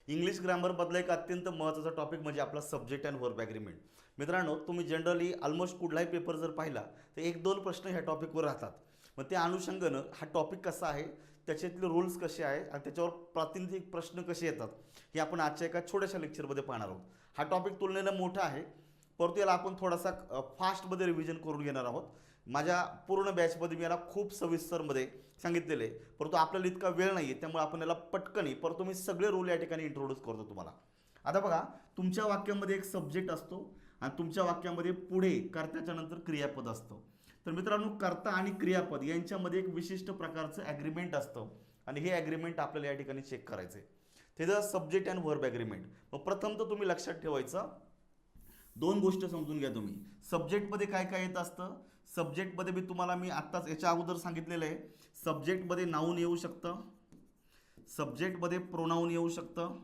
English ग्रामरमधला एक अत्यंत महत्त्वाचा टॉपिक म्हणजे आपला सब्जेक्ट अँड वर्ब ॲग्रीमेंट. मित्रांनो, तुम्ही जनरली ऑलमोस्ट कुठलाही पेपर जर पाहिला तर एक दोन प्रश्न ह्या टॉपिकवर राहतात. मग त्या अनुषंगानं हा टॉपिक कसा आहे, त्याच्यातले रूल्स कसे आहेत आणि त्याच्यावर प्रातिनिधिक प्रश्न कसे येतात हे आपण आजच्या एका छोट्याशा लेक्चरमध्ये पाहणार आहोत. हा टॉपिक तुलनेनं मोठा आहे, परंतु याला आपण थोडासा फास्टमध्ये रिव्हिजन करून घेणार आहोत. माझ्या पूर्ण बॅचमध्ये मी याला खूप सविस्तरमध्ये सांगितलेलं आहे, परंतु आपल्याला इतका वेळ नाही आहे, त्यामुळे आपण याला पटकनी परंतु मी सगळे रूल या ठिकाणी इंट्रोड्यूस करतो तुम्हाला. आता बघा, तुमच्या वाक्यामध्ये एक सब्जेक्ट असतो आणि तुमच्या वाक्यामध्ये पुढे कर्त्याच्या नंतर क्रियापद असतं. तर मित्रांनो, कर्ता आणि क्रियापद यांच्यामध्ये एक विशिष्ट प्रकारचं ॲग्रीमेंट असतं आणि हे ॲग्रीमेंट आपल्याला या ठिकाणी चेक करायचं आहे. त्याचं सब्जेक्ट अँड वर्ब ॲग्रीमेंट. मग प्रथम तर तुम्ही लक्षात ठेवायचं, दोन गोष्ट समजून घ्या तुम्ही. सब्जेक्टमध्ये काय काय येत असतं. सब्जेक्टमध्ये मी आत्ताच याच्या अगोदर सांगितलेलं आहे, सब्जेक्टमध्ये नाऊन येऊ शकतं, सब्जेक्टमध्ये प्रोनाऊन येऊ शकतं,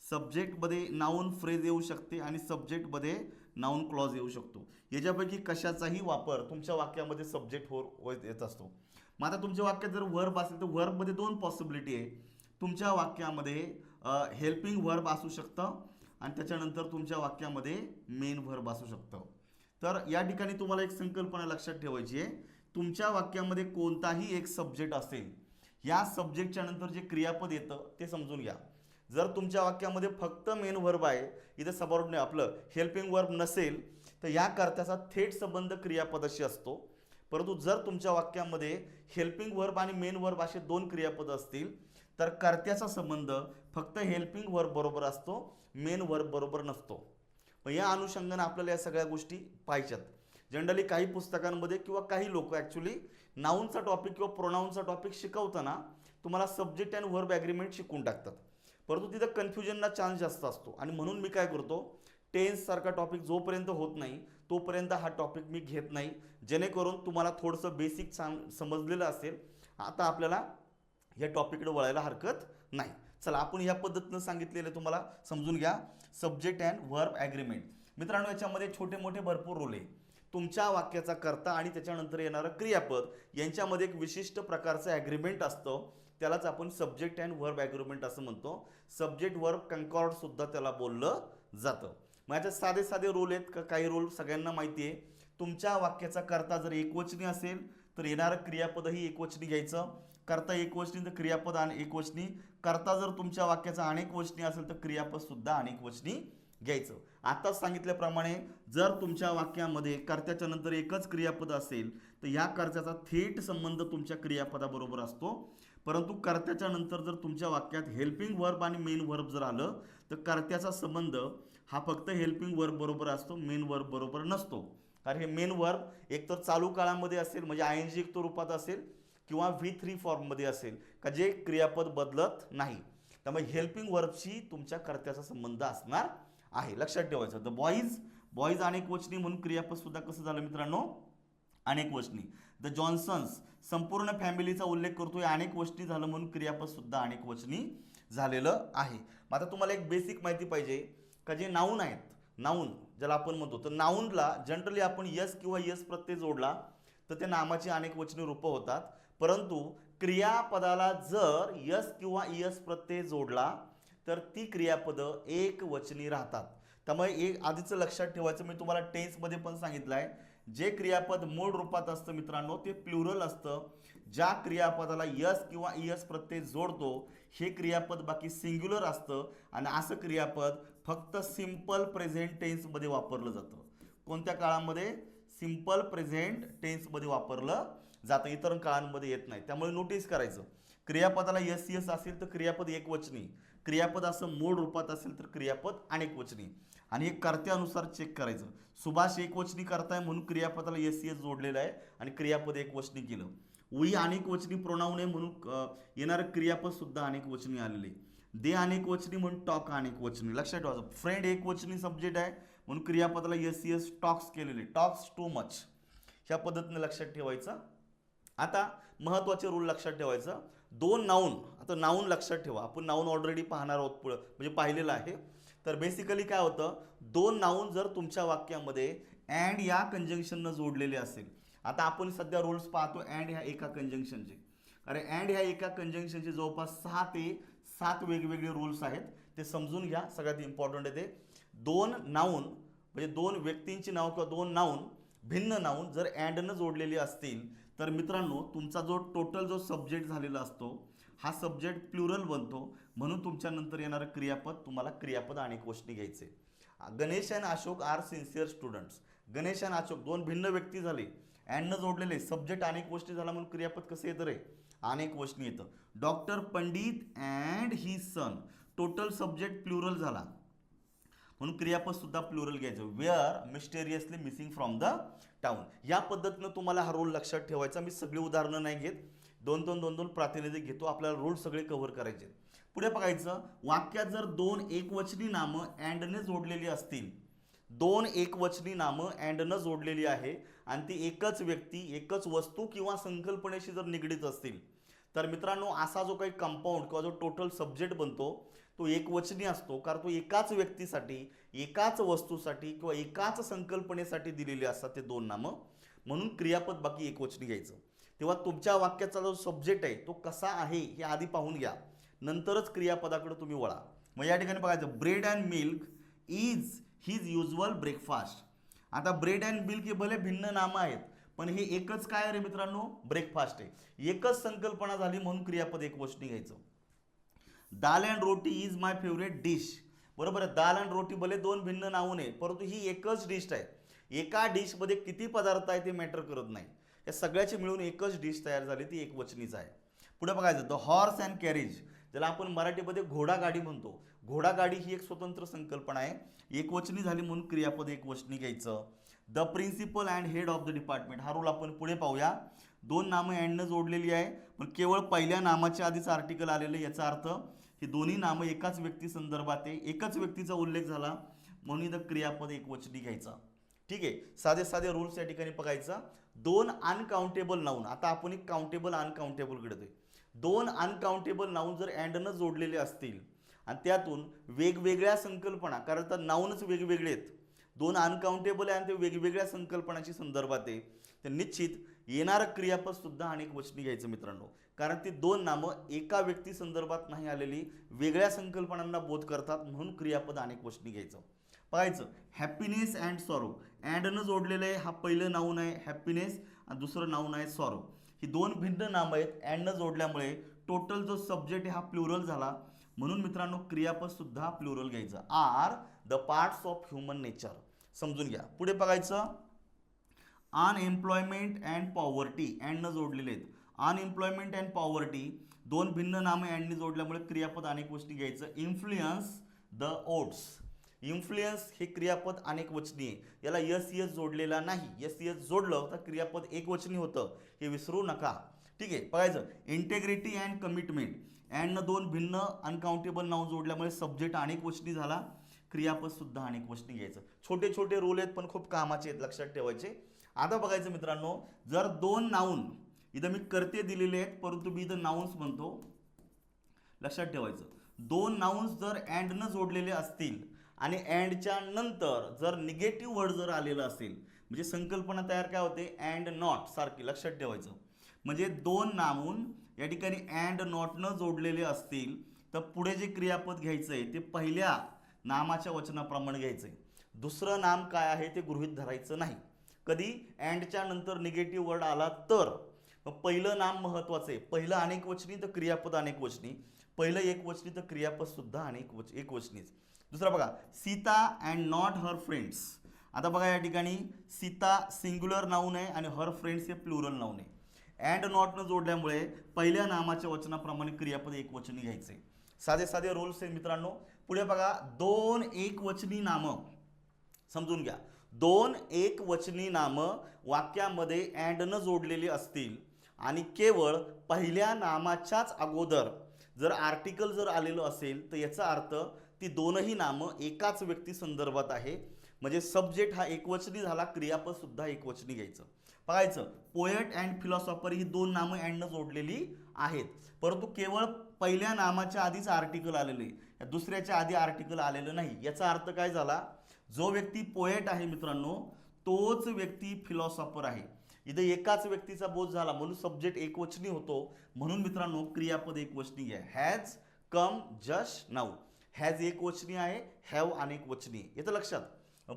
सब्जेक्टमध्ये नाऊन फ्रेज येऊ शकते आणि सब्जेक्टमध्ये नाऊन क्लॉज येऊ शकतो. याच्यापैकी कशाचाही वापर तुमच्या वाक्यामध्ये सब्जेक्ट येत असतो. मग आता तुमच्या वाक्यात जर वर्ब असेल तर वर्बमध्ये दोन पॉसिबिलिटी आहे. तुमच्या वाक्यामध्ये हेल्पिंग वर्ब असू शकतं आणि त्याच्यानंतर तुमच्या वाक्यामध्ये मेन वर्ब असू शकतं. तर या ठिकाणी तुम्हाला एक संकल्पना लक्षात ठेवायची आहे. तुमच्या वाक्यामध्ये कोणताही एक सब्जेक्ट असेल, या सब्जेक्टच्या नंतर जे क्रियापद येतं ते समजून घ्या. जर तुमच्या वाक्यामध्ये फक्त मेन वर्ब आहे, इथं सबऑर्डिनेट आपलं हेल्पिंग वर्ब नसेल, तर या कर्त्याचा थेट संबंध क्रियापदाशी असतो. परंतु जर तुमच्या वाक्यामध्ये हेल्पिंग वर्ब आणि मेन वर्ब असे दोन क्रियापद असतील, तर कर्त्याचा संबंध फक्त हेल्पिंग वर्ब बरोबर असतो, मेन वर्ब बरोबर नसतो. मग या अनुषंगाने आपल्याला या सगळ्या गोष्टी पाहिजेत. जनरली काही पुस्तकांमध्ये किंवा काही लोक ॲक्च्युली नाऊनचा टॉपिक किंवा प्रोनाऊनचा टॉपिक शिकवताना तुम्हाला सब्जेक्ट अँड वर्ब ॲग्रीमेंट शिकवून टाकतात, परंतु तिथं कन्फ्युजनला चान्स जास्त असतो. आणि म्हणून मी काय करतो, टेन्ससारखा टॉपिक जोपर्यंत होत नाही तोपर्यंत हा टॉपिक मी घेत नाही, जेणेकरून तुम्हाला थोडंसं बेसिक समजलेलं असेल. आता आपल्याला या टॉपिककडे वळायला हरकत नाही. चला, आपण या पद्धतीनं सांगितलेलं तुम्हाला समजून घ्या. Subject and verb agreement. मित्रांनो, याच्यामध्ये छोटे मोठे भरपूर रोल आहे. तुमच्या वाक्याचा कर्ता आणि त्याच्यानंतर येणारं क्रियापद यांच्यामध्ये एक विशिष्ट प्रकारचं ॲग्रीमेंट असतं, त्यालाच आपण सब्जेक्ट अँड वर्ब ॲग्रीमेंट असं म्हणतो. सब्जेक्ट वर्ब कन्कॉर्ड सुद्धा त्याला बोललं जातं. मग याच्यात साधे साधे रूल आहेत का, काही रूल सगळ्यांना माहिती आहे. तुमच्या वाक्याचा कर्ता जर एकवचनी असेल तर येणारं क्रियापदही एकवचनी घ्यायचं. कर्ता एकवचनी तर क्रियापद एकवचनी. कर्ता जर तुमच्या वाक्याचा अनेक वचनी असेल तर क्रियापद सुद्धा अनेक वचनी घ्यायचं. आताच सांगितल्याप्रमाणे जर तुमच्या वाक्यामध्ये कर्त्याच्या नंतर एकच क्रियापद असेल तर या कर्त्याचा थेट संबंध तुमच्या क्रियापदाबरोबर असतो. परंतु कर्त्याच्या नंतर जर तुमच्या वाक्यात हेल्पिंग वर्ब आणि मेन वर्ब जर आलं तर कर्त्याचा संबंध हा फक्त हेल्पिंग वर्ब बरोबर असतो, मेन वर्ब बरोबर नसतो. कारण हे मेन वर्ब एकतर चालू काळामध्ये असेल म्हणजे आयएनजी युक्त रूपात असेल किंवा V3 फॉर्ममध्ये असेल का जे क्रियापद बदलत नाही. त्यामुळे हेल्पिंग वर्बशी तुमच्या कर्त्याचा संबंध असणार आहे, लक्षात ठेवायचं. द बॉईज अनेक वचनी म्हणून क्रियापद सुद्धा कसं झालं मित्रांनो, अनेक वचनी. द जॉन्सन्स संपूर्ण फॅमिलीचा उल्लेख करतोय, अनेक वचनी झालं म्हणून क्रियापद सुद्धा अनेक वचनी झालेलं आहे. मग आता तुम्हाला एक बेसिक माहिती पाहिजे का, जे नाऊन आहेत, नाऊन ज्याला आपण म्हणतो, तर नाऊनला जनरली आपण यस किंवा यस प्रत्यय जोडला तर त्या नामाची अनेक वचनी रूपं होतात. परंतु क्रियापदाला जर यस किंवा यस प्रत्यय जोडला तर ती क्रियापदं एक वचनी राहतात. त्यामुळे एक आधीचं लक्षात ठेवायचं, मी तुम्हाला टेन्समध्ये पण सांगितलं आहे, जे क्रियापद मूळ रूपात असतं मित्रांनो ते प्लुरल असतं. ज्या क्रियापदाला यस किंवा यस प्रत्यय जोडतो हे क्रियापद बाकी सिंग्युलर असतं आणि असं क्रियापद फक्त सिंपल प्रेझेंट टेन्समध्ये वापरलं जातं. कोणत्या काळामध्ये? सिंपल प्रेझेंट टेन्समध्ये वापरलं जातं, इतर काळांमध्ये येत नाही. त्यामुळे नोटीस करायचं, क्रियापदाला यस यस असेल तर क्रियापद एकवचनी, क्रियापद असं मूळ रूपात असेल तर क्रियापद अनेक वचनी. आणि हे कर्त्यानुसार चेक करायचं. सुभाष एकवचनी करताय म्हणून क्रियापदाला यस यस जोडलेलं आहे आणि क्रियापद एकवचनी केलं. वी अनेक वचनी प्रोनाऊन आहे म्हणून येणारं क्रियापद सुद्धा अनेक वचनी आलेले. दे अनेक वचनी म्हणून टॉक अनेक वचनी, लक्षात ठेवायचं. फ्रेंड एक वचनी सब्जेक्ट आहे म्हणून क्रियापदाला यस यस टॉक्स केलेले, टॉक्स टू मच, ह्या पद्धतीने लक्षात ठेवायचं. आता महत्त्वाचे रूल लक्षात ठेवायचं. दोन नाऊन, आता नाऊन लक्षात ठेवा, आपण नाऊन ऑलरेडी पाहणार आहोत पुढं, म्हणजे पाहिलेलं आहे. तर बेसिकली काय होतं, दोन नाऊन जर तुमच्या वाक्यामध्ये अँड या कंजंक्शननं जोडलेले असेल. आता आपण सध्या रूल्स पाहतो अँड ह्या एका कंजंक्शनचे. अरे अँड ह्या एका कंजंक्शनचे जवळपास 6 ते 7 वेगवेगळे रूल्स आहेत, ते समजून घ्या. सगळ्यात इम्पॉर्टंट आहे ते. 2 नाऊन म्हणजे 2 व्यक्तींची नाव किंवा 2 नाऊन भिन्न नाऊन जर अँडनं जोडलेली असतील तर मित्रांनो तुमचा जो टोटल जो सब्जेक्ट झालेला असतो हा सब्जेक्ट प्लुरल बनतो. म्हणून तुमच्या नंतर येणारं क्रियापद तुम्हाला क्रियापद अनेक गोष्टी घ्यायचे. Ganesh and Ashok are sincere students. Ganesh and Ashok 2 भिन्न व्यक्ती झाले, अँडनं जोडलेले, सब्जेक्ट अनेक गोष्टी झाला म्हणून क्रियापद कसं येतं रे? अनेक गोष्टी येतं. Doctor Pandit and his son, total subject plural झाला म्हणून क्रियापद सुद्धा प्लुरल घ्यायचं. Were mysteriously missing from the town. या पद्धतीनं तुम्हाला हा रूल लक्षात ठेवायचा. मी सगळी उदाहरणं नाही घेत, 2 प्रातिनिधिक घेतो, आपल्याला रूल सगळे कव्हर करायचे. पुढे बघायचं, वाक्यात जर 2 एकवचनी नामं अँडने जोडलेली असतील, 2 एकवचनी नामं अँडनं जोडलेली आहे आणि ती एकच व्यक्ती, एकच वस्तू किंवा संकल्पनेशी जर निगडीत असतील तर मित्रांनो असा जो काही कंपाऊंड किंवा जो टोटल सब्जेक्ट बनतो तो एकवचनी असतो. कारण तो एकाच व्यक्तीसाठी, एकाच वस्तूसाठी किंवा एकाच संकल्पनेसाठी दिलेली असतात ते 2 नामं. म्हणून क्रियापद बाकी एकवचनी घ्यायचं. तेव्हा तुमच्या वाक्याचा जो सब्जेक्ट आहे तो कसा आहे हे आधी पाहून घ्या, नंतरच क्रियापदाकडे तुम्ही वळा. मग या ठिकाणी बघायचं, bread and milk is his usual breakfast. आता ब्रेड अँड मिल्क हे भले भिन्न नामं आहेत पण हे एकच काय रे मित्रांनो? ब्रेकफास्ट आहे. एकच संकल्पना झाली म्हणून क्रियापद एकवचनी घ्यायचं. Dal and roti is my favourite dish. बरोबर आहे, दाल अँड रोटी भले 2 भिन्न नावं आहे परंतु ही एकच डिश आहे. एका डिशमध्ये किती पदार्थ आहे ते मॅटर करत नाही, या सगळ्याची मिळून एकच डिश तयार झाली, ती एकवचनीच आहे. पुढे बघायचं, द हॉर्स अँड कॅरेज, ज्याला आपण मराठीमध्ये घोडागाडी म्हणतो. घोडागाडी ही एक स्वतंत्र संकल्पना आहे, एकवचनी झाली म्हणून क्रियापद एकवचनी घ्यायचं. The principal and head of the department, हा रूल आपण पुढे पाहूया. 2 नामं अँडनं जोडलेली आहे पण केवळ पहिल्या नामाच्या आधीच आर्टिकल आलेलं, याचा अर्थ ही दोन्ही नामं एकाच व्यक्ती संदर्भात आहे, एकच व्यक्तीचा उल्लेख झाला म्हणून इथं क्रियापद एकवचनी घ्यायचा. ठीक आहे, साधे साधे रूल्स या ठिकाणी बघायचा. 2 अनकाउंटेबल नाऊन, आता आपण एक काउंटेबल अनकाउंटेबल घडतोय. 2 अनकाउंटेबल नाऊन जर अँडनं जोडलेले असतील आणि त्यातून वेगवेगळ्या संकल्पना, कारण तर नाऊनच वेगवेगळे आहेत, 2 अनकाउंटेबल आहे आणि ते वेगवेगळ्या संकल्पनाची संदर्भात आहे, तर निश्चित येणारं क्रियापद सुद्धा अनेक वचनी घ्यायचं मित्रांनो. कारण ती 2 नामं एका व्यक्ती संदर्भात नाही आलेली, वेगळ्या संकल्पनांना बोध करतात म्हणून क्रियापद अनेक वचनी घ्यायचं. बघायचं, हॅपीनेस अँड सॉरो, अँडनं जोडलेलं आहे, हा पहिलं नाऊन आहे हॅपीनेस आणि दुसरं नाऊन आहे सॉरो. ही 2 भिन्न नामं आहेत, अँडनं जोडल्यामुळे टोटल जो सब्जेक्ट आहे हा प्लुरल झाला म्हणून मित्रांनो क्रियापद सुद्धा प्लुरल घ्यायचं. Are the parts of human nature, समजून घ्या. पुढे बघायचं, अनएम्प्लॉयमेंट अँड पॉवर्टी, अँडनं जोडलेले आहेत. अनएम्प्लॉयमेंट अँड पॉवर्टी 2 भिन्न नामे अँडनी जोडल्यामुळे क्रियापद अनेक गोष्टी घ्यायचं. इन्फ्लुएन्स द ओट्स, इन्फ्लुएन्स हे क्रियापद अनेक वचनी आहे, याला यस यस जोडलेला नाही, यस यस जोडलं तर क्रियापद एकवचनी होतं, हे विसरू नका. ठीक आहे, बघायचं, इंटेग्रिटी अँड कमिटमेंट, अँडनं 2 भिन्न अनकाउंटेबल नाव जोडल्यामुळे सब्जेक्ट अनेक वचनी झाला, क्रियापद सुद्धा अनेक वचनी घ्यायचं. छोटे छोटे रूल आहेत पण खूप कामाचे आहेत, लक्षात ठेवायचे. आता बघायचं मित्रांनो, जर 2 नाऊन, इथं मी कर्ते दिलेले आहेत परंतु मी इथं नाउन्स म्हणतो, लक्षात ठेवायचं. 2 नाउन्स जर अँडनं जोडलेले असतील आणि अँडच्या नंतर जर निगेटिव्ह वर्ड जर आलेलं असेल म्हणजे संकल्पना तयार काय होते, अँड नॉट सारखी, लक्षात ठेवायचं. म्हणजे 2 नाऊन या ठिकाणी अँड नॉटनं जोडलेले असतील तर पुढे जे क्रियापद घ्यायचं आहे ते पहिल्या नामाच्या वचनाप्रमाणे घ्यायचं आहे. दुसरं नाम काय आहे ते गृहीत धरायचं नाही. कधी अँडच्या नंतर निगेटिव्ह वर्ड आला तर पहिलं नाम महत्वाचं आहे. पहिलं अनेक वचनी तर क्रियापद अनेक वचनी, पहिलं एक वचनी तर क्रियापद सुद्धा एक वचनीच. दुसरा बघा, Sita and not her friends. आता बघा या ठिकाणी सीता सिंग्युलर नाऊन आहे आणि हर फ्रेंड्स हे प्लुरल नाऊन आहे. अँड नॉटनं जोडल्यामुळे पहिल्या नामाच्या वचनाप्रमाणे क्रियापद एकवचनी घ्यायचे. साधे साधे रूल्स आहेत मित्रांनो. पुढे बघा, 2 एकवचनी नामं, समजून घ्या. 2 एकवचनी नामं वाक्यामध्ये अँडनं जोडलेली असतील आणि केवळ पहिल्या नामाच्याच अगोदर जर आर्टिकल जर आलेलं असेल तर याचा अर्थ ती 2ही नामं एकाच व्यक्ती संदर्भात आहे, म्हणजे सब्जेक्ट हा एकवचनी झाला, क्रियापद सुद्धा एकवचनी घ्यायचं. बघायचं, पोएट अँड फिलॉसॉफर ही 2 नामं अँडनं जोडलेली आहेत परंतु केवळ पहिल्या नामाच्या आधीच आर्टिकल आलेले, दुसऱ्याच्या आधी आर्टिकल आलेलं नाही. याचा अर्थ काय झाला, जो व्यक्ती पोएट आहे मित्रांनो तोच व्यक्ती फिलॉसॉफर आहे. इथं एकाच व्यक्तीचा बोध झाला म्हणून सब्जेक्ट एकवचनी होतो, म्हणून मित्रांनो क्रियापद एकवचनी घ्या. Has come, just, now. Has एक वचनी आहे, हॅव अनेक वचनी आहे. येतं लक्षात.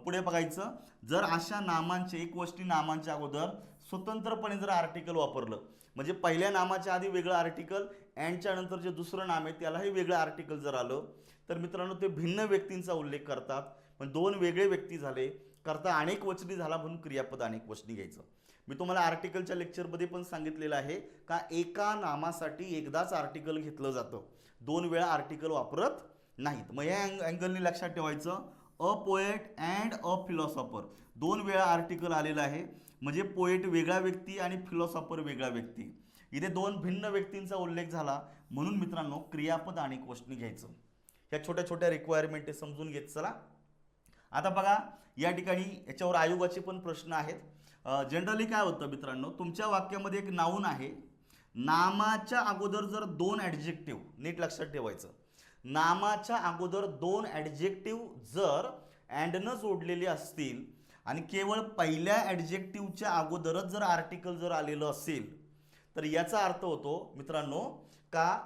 पुढे बघायचं, जर अशा नामांचे एक वचनी नामांच्या अगोदर स्वतंत्रपणे जर आर्टिकल वापरलं, म्हणजे पहिल्या नामाच्या आधी वेगळं आर्टिकल, अँडच्या नंतर जे दुसरं नाम आहे त्यालाही वेगळं आर्टिकल जर आलं, तर मित्रांनो ते भिन्न व्यक्तींचा उल्लेख करतात. पण दोन वेगळे व्यक्ती झाले, करता अनेक वचनी झाला म्हणून क्रियापद अनेक वचनी घ्यायचं. मी तुम्हाला आर्टिकलच्या लेक्चरमध्ये पण सांगितलेलं आहे का एका नामासाठी एकदाच आर्टिकल घेतलं जातं, दोन वेळा आर्टिकल वापरत नाहीत. मग या अँगलनी लक्षात ठेवायचं, a poet and a philosopher, दोन वेळा आर्टिकल आलेलं आहे. म्हणजे पोएट वेगळा व्यक्ती आणि फिलॉसॉफर वेगळा व्यक्ती. इथे दोन भिन्न व्यक्तींचा उल्लेख झाला म्हणून मित्रांनो क्रियापद अनेक वचनी घ्यायचं. ह्या छोट्या छोट्या रिक्वायरमेंट समजून घेत चला. आता बघा या ठिकाणी याच्यावर आयोगाचे पण प्रश्न आहेत. जनरली काय होतं मित्रांनो, तुमच्या वाक्यामध्ये एक नाऊन आहे, नामाच्या अगोदर जर दोन ॲडजेक्टिव्ह, नीट लक्षात ठेवायचं, नामाच्या अगोदर दोन ॲडजेक्टिव्ह जर अँडनं जोडलेले असतील आणि केवळ पहिल्या ॲडजेक्टिव्हच्या अगोदरच जर आर्टिकल जर आलेलं असेल, तर याचा अर्थ होतो मित्रांनो का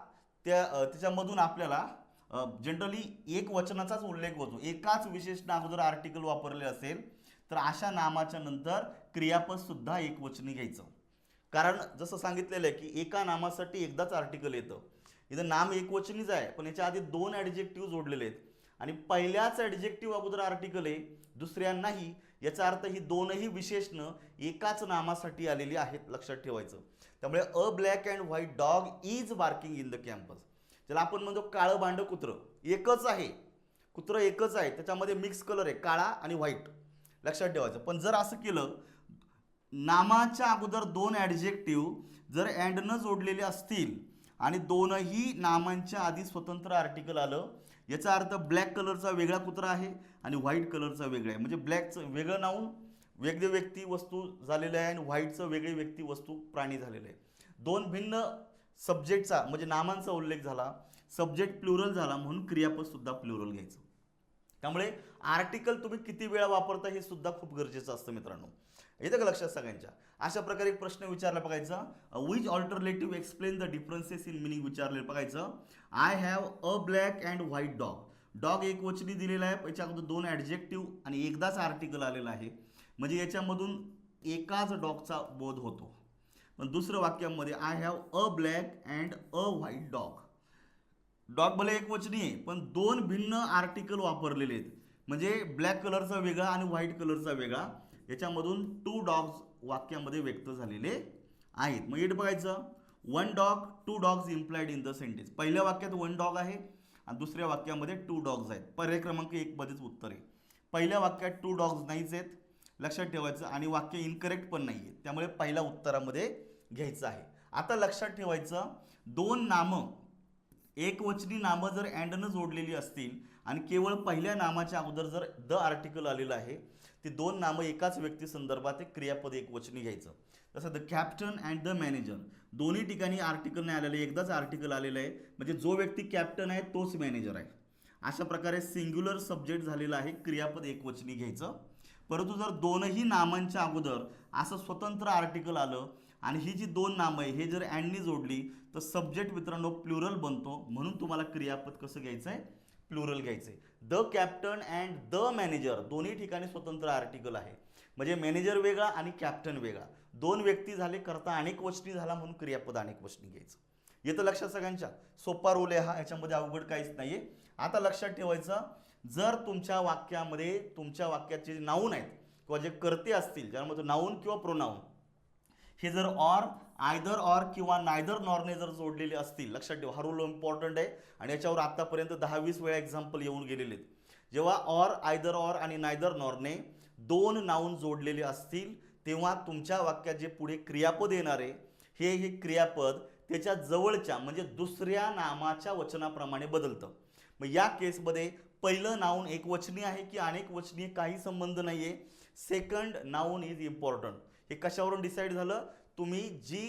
त्याच्यामधून आपल्याला जनरली एक वचनाचाच उल्लेख होतो. एकाच विशेषणा अगोदर आर्टिकल वापरले असेल तर अशा नामाच्या नंतर क्रियापद सुद्धा एक वचनी घ्यायचं. कारण जसं सांगितलेलं आहे की एका नामासाठी एकदाच आर्टिकल येतं. इथं नाम एकवचनीच आहे पण याच्या आधी दोन ॲडजेक्टिव्ह जोडलेले आहेत आणि पहिल्याच ॲडजेक्टिव्ह अगोदर आर्टिकल आहे, दुसऱ्या नाही. याचा अर्थ ही दोनही विशेषणं एकाच नामासाठी आलेली आहेत, लक्षात ठेवायचं. त्यामुळे a black and white dog is barking in the campus, ज्याला आपण म्हणतो काळं भांडं कुत्रं, एकच आहे, कुत्रं एकच आहे, त्याच्यामध्ये मिक्स कलर आहे काळा आणि व्हाईट, लक्षात ठेवायचं. पण जर असं केलं, नामाच्या अगोदर दोन ॲडजेक्टिव्ह जर अँडनं जोडलेले असतील आणि दोनही नामांच्या आधी स्वतंत्र आर्टिकल आलं, याचा अर्थ ब्लॅक कलरचा वेगळा कुत्रा आहे आणि व्हाईट कलरचा वेगळा आहे. म्हणजे ब्लॅकचं वेगळं नाऊन वेगळे व्यक्ती वस्तू झालेलं आहे आणि व्हाईटचं वेगळी व्यक्ती वस्तू प्राणी झालेलं आहे. दोन भिन्न सब्जेक्टचा म्हणजे नामांचा उल्लेख झाला, सब्जेक्ट प्लुरल झाला म्हणून क्रियापद सुद्धा प्लुरल घ्यायचं. त्यामुळे आर्टिकल तुम्ही किती वेळा वापरता हे सुद्धा खूप गरजेचं असतं मित्रांनो. येतं का लक्षात सगळ्यांच्या. अशा प्रकारे एक प्रश्न विचारला बघायचा, which alternative explain the differences in meaning विचारले बघायचं. I have a black and white dog, dog एक वचनी दिलेला आहे, याच्या अगोदर दोन ॲडजेक्टिव्ह आणि एकदाच आर्टिकल आलेला आहे, म्हणजे याच्यामधून एकाच डॉगचा बोध होतो. पण दुसरं वाक्यामध्ये I have a black and a white dog, dog भले एक वचनी आहे पण दोन भिन्न आर्टिकल वापरलेले आहेत, म्हणजे ब्लॅक कलरचा वेगळा आणि व्हाईट कलरचा वेगळा, याच्यामधून टू डॉग्स वाक्यामध्ये व्यक्त झालेले आहेत. मग इथे बघायचं, one dog two dogs implied in the sentence. पहिल्या वाक्यात वन डॉग आहे आणि दुसऱ्या वाक्यामध्ये टू डॉग्स आहेत. पर्याय क्रमांक 1 मध्येच उत्तर आहे. पहिल्या वाक्यात टू डॉग्स नाहीच आहेत, लक्षात ठेवायचं, आणि वाक्य इनकरेक्ट पण नाही आहे, त्यामुळे पहिल्या उत्तरामध्ये घ्यायचं आहे. आता लक्षात ठेवायचं, दोन नामं एकवचनी नामं जर अँडनं जोडलेली असतील आणि केवळ पहिल्या नामाच्या अगोदर जर द आर्टिकल आलेलं आहे, ती दोन नामं एकाच व्यक्ती संदर्भात एक क्रियापद एकवचनी घ्यायचं. तसं the captain and the manager, दोन्ही ठिकाणी आर्टिकल नाही आलेलं आहे, एकदाच आर्टिकल आलेलं आहे, म्हणजे जो व्यक्ती कॅप्टन आहे तोच मॅनेजर आहे. अशा प्रकारे सिंग्युलर सब्जेक्ट झालेला आहे, क्रियापद एकवचनी घ्यायचं. परंतु जर दोनही नामांच्या अगोदर असं स्वतंत्र आर्टिकल आलं आणि ही जी दोन नामं आहे हे जर अँडनी जोडली तर सब्जेक्ट मित्रांनो प्लुरल बनतो, म्हणून तुम्हाला क्रियापद कसं घ्यायचं आहे, प्लुरल घ्यायचं आहे. The captain and the manager, दोन्ही ठिकाणी स्वतंत्र आर्टिकल आहे, म्हणजे मॅनेजर वेगळा आणि कॅप्टन वेगळा, दोन व्यक्ती झाले, करता अनेक वचनी झाला म्हणून क्रियापद अनेक वचनी घ्यायचं. येतं लक्षात सगळ्यांच्या. सोपा रोल आहे हा, याच्यामध्ये अवघड काहीच नाही आहे. आता लक्षात ठेवायचं, जर तुमच्या वाक्यामध्ये तुमच्या वाक्याचे जे नाऊन आहेत किंवा जे कर्ते असतील, ज्यामध्ये नाऊन किंवा प्रोनाऊन, हे जर ऑर, आयदर ऑर किंवा नायदर नॉरने जर जोडलेले असतील, लक्षात ठेवा हा रूल इम्पॉर्टंट आहे आणि याच्यावर आतापर्यंत 10-20 वेळा एक्झाम्पल येऊन गेलेले आहेत. जेव्हा ऑर, आयदर ऑर आणि नायदर नॉरने दोन नाऊन जोडलेले असतील तेव्हा तुमच्या वाक्यात जे पुढे क्रियापद येणार आहे हे क्रियापद त्याच्या जवळच्या म्हणजे दुसऱ्या नामाच्या वचनाप्रमाणे बदलतं. मग या केसमध्ये पहिलं नाऊन एकवचनी आहे की अनेक वचनी काही संबंध नाही आहे. Second noun is important. हे कशावरून डिसाईड झालं, तुम्ही जी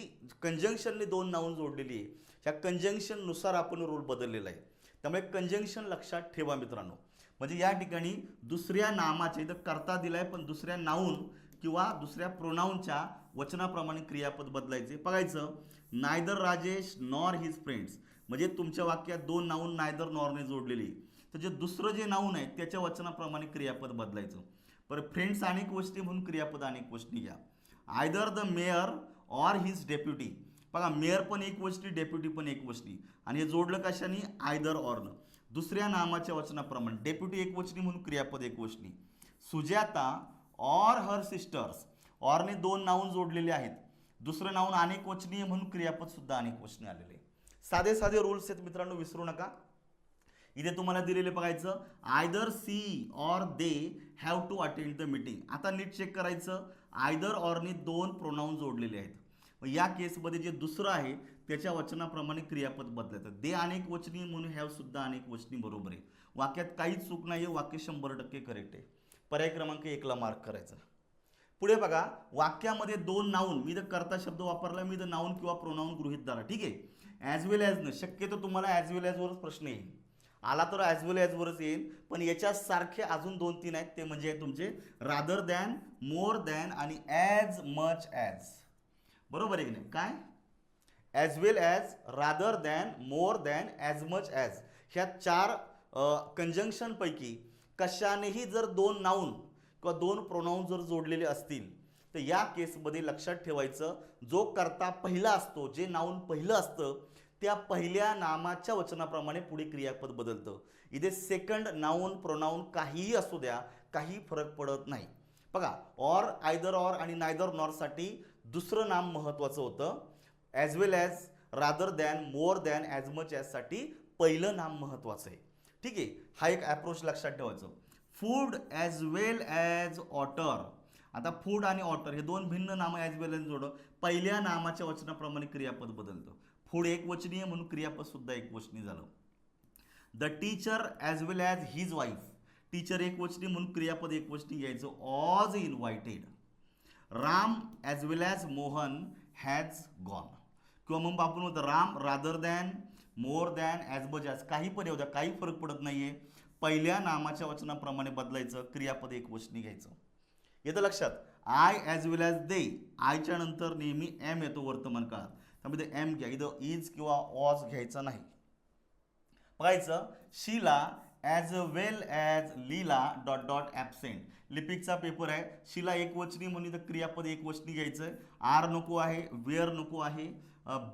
कंजंक्शनने दोन नाऊन जोडलेली आहे ह्या कंजंक्शननुसार आपण रूल बदललेला आहे. त्यामुळे कंजंक्शन लक्षात ठेवा मित्रांनो. म्हणजे या ठिकाणी दुसऱ्या नामाचे इथं कर्ता दिलाय पण दुसऱ्या नाऊन किंवा दुसऱ्या प्रोनाऊनच्या वचनाप्रमाणे क्रियापद बदलायचे. बघायचं, neither Rajesh nor his friends, म्हणजे तुमच्या वाक्यात दोन नाऊन नायदर नॉरने जोडलेली, तर जे दुसरं जे नाऊन आहे त्याच्या वचनाप्रमाणे क्रियापद बदलायचं. बरं, फ्रेंड्स अनेक गोष्टी म्हणून क्रियापद अनेक गोष्टी घ्या. Either the mayor or his deputy. बघा, मेयर पण एक गोष्टी, डेप्युटी पण एक गोष्टी, आणि हे जोडलं कशाने? आयदर ऑरनं. दुसऱ्या नामाच्या वचनाप्रमाणे डेप्युटी एक वचनी म्हणून क्रियापद एक वचनी. Sujata or her sisters. ऑरने दोन नाऊन जोडलेले आहेत, दुसरं नाऊन अनेक वचनी आहे म्हणून क्रियापद सुद्धा अनेक वचनी आलेले. साधे साधे रूल्स आहेत मित्रांनो, विसरू नका. इथे तुम्हाला दिलेले बघायचं, either she or they have to attend the meeting. आता नीट चेक करायचं, आयदर ऑरने दोन प्रोनाऊन जोडलेले आहेत. या केसमध्ये जे दुसरं आहे त्याच्या वचनाप्रमाणे क्रियापद बदलायचं. दे अनेक वचनी म्हणून हॅव सुद्धा अनेक वचनी बरोबर आहे. वाक्यात काहीच चूक नाही आहे, वाक्य 100% करेक्ट आहे. पर्याय क्रमांक 1ला मार्क करायचा. पुढे बघा, वाक्यामध्ये दोन नाऊन, मी जर करता शब्द वापरला, मी जर नाऊन किंवा प्रोनाऊन गृहीत धरा, ठीक आहे. ॲज वेल ॲज न, शक्यतो तुम्हाला ॲज वेल ॲजवरच प्रश्न येईल, आला तर ॲज वेल ॲजवरच येईल. पण याच्यासारखे अजून 2-3 आहेत, ते म्हणजे तुमचे रादर दॅन, मोर दॅन आणि ॲज मच ॲज. बरोबर आहे की नाही? काय? As well as, rather than, more than, as much as, ह्या 4 कंजंक्शनपैकी कशानेही जर दोन नाऊन किंवा दोन प्रोनाऊन जर जोडलेले असतील तर या केसमध्ये लक्षात ठेवायचं, जो कर्ता पहिला असतो, जे नाऊन पहिलं असतं त्या पहिल्या नामाच्या वचनाप्रमाणे पुढे क्रियापद बदलतं. इथे सेकंड नाऊन प्रोनाऊन काहीही असू द्या, काही फरक पडत नाही. बघा, ऑर, आयदर ऑर आणि नायदर नॉरसाठी दुसरं नाम महत्त्वाचं होतं. As well as, rather than, more than, as much ॲजसाठी पहिलं नाम महत्त्वाचं आहे. ठीक आहे, हा एक ॲप्रोच लक्षात ठेवायचं. Food as well as otter. आता फूड आणि ऑटर हे दोन भिन्न नामं ॲज वेल ॲज जोड, पहिल्या नामाच्या वचनाप्रमाणे क्रियापद बदलतं. फूड एक वचनी आहे म्हणून क्रियापद सुद्धा एक वचनी झालं. The teacher as well as his wife. Teacher एक वचनी म्हणून क्रियापद एक वचनी घ्यायचं, ऑज invited. Ram as well as Mohan has gone. किंवा मग आपण म्हणतो Ram rather than, more than, as much as, काही पण येऊ द्या, काही फरक पडत नाहीये. पहिल्या नामाच्या वचनाप्रमाणे बदलायचं, क्रियापद एक वचनी घ्यायचं. येतं लक्षात? I as well as they. आयच्या नंतर नेहमी एम येतो वर्तमान काळात, त्यामध्ये एम घ्या, इथं इज किंवा ऑज घ्यायचा नाही. बघायचं, शीला ॲज वेल ॲज लीला डॉट डॉट ॲबसेंट. लिपिकचा पेपर आहे, शीला एक वचनी म्हणून इथं क्रियापद एक वचनी घ्यायचं. आर नको आहे, वेअर नको आहे,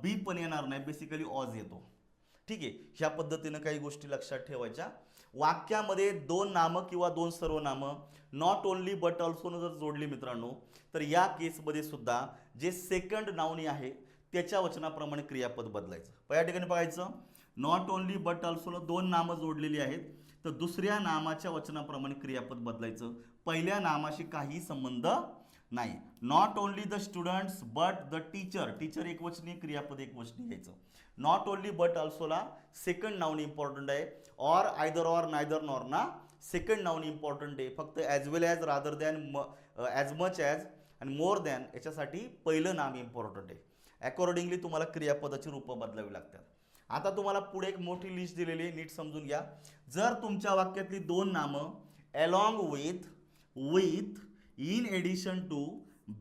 बी पण येणार नाही, बेसिकली ऑज येतो. ठीक आहे, ह्या पद्धतीनं काही गोष्टी लक्षात ठेवायच्या. वाक्यामध्ये दोन नामं किंवा दोन सर्वनामं नॉट ओनली बट ऑल्सोनं जर जोडली मित्रांनो, तर या केसमध्ये सुद्धा जे सेकंड नाउनी आहे त्याच्या वचनाप्रमाणे क्रियापद बदलायचं. या ठिकाणी बघायचं, नॉट ओनली बट ऑल्सोनं दोन नामं जोडलेली आहेत, तर दुसऱ्या नामाच्या वचनाप्रमाणे क्रियापद बदलायचं. पहिल्या नामाशी काही संबंध नाही. Not only the students but the teacher. Teacher एक वचनी, क्रियापद एक वचनी घ्यायचं. नॉट ओनली बट ऑल्सोला सेकंड नाउन इम्पॉर्टंट आहे. Or, either or, neither nor ना सेकंड नाउन इम्पॉर्टंट आहे. फक्त as well as, rather than, as much as आणि मोर दॅन याच्यासाठी पहिलं नाम इम्पॉर्टंट आहे. अकॉर्डिंगली तुम्हाला क्रियापदाची रूपं बदलावी लागतात. आता तुम्हाला पुढे एक मोठी लिस्ट दिलेली आहे, नीट समजून घ्या. जर तुमच्या वाक्यातली दोन नामं along with, with, in addition to,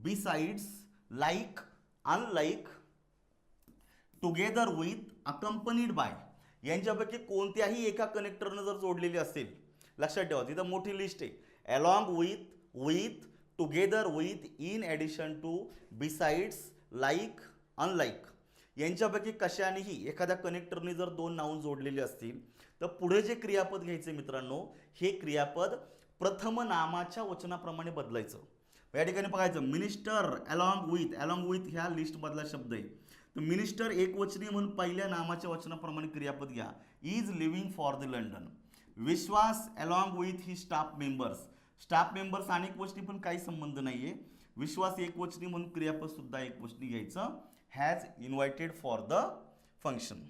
besides, like, unlike, together with, accompanied by यांच्यापैकी कोणत्याही एका कनेक्टरनं जर जोडलेली असेल, लक्षात ठेवा तिथं मोठी लिस्ट आहे. Along with, with, together with, in addition to, besides, like, unlike यांच्यापैकी कशानेही एखाद्या कनेक्टरने जर दोन नाऊन जोडलेले असतील तर पुढे जे क्रियापद घ्यायचे मित्रांनो, हे क्रियापद प्रथम नामाच्या वचनाप्रमाणे बदलायचं. या ठिकाणी बघायचं, minister along with. Along with ह्या लिस्टमधला शब्द आहे, तर मिनिस्टर एक वचनी म्हणून पहिल्या नामाच्या वचनाप्रमाणे क्रियापद घ्या, is living for the London. Vishwas along with he staff members. Staff members अनेक वचनी पण काही संबंध नाहीये. विश्वास एक वचनी म्हणून क्रियापद सुद्धा एक वचनी घ्यायचं, has invited for the function.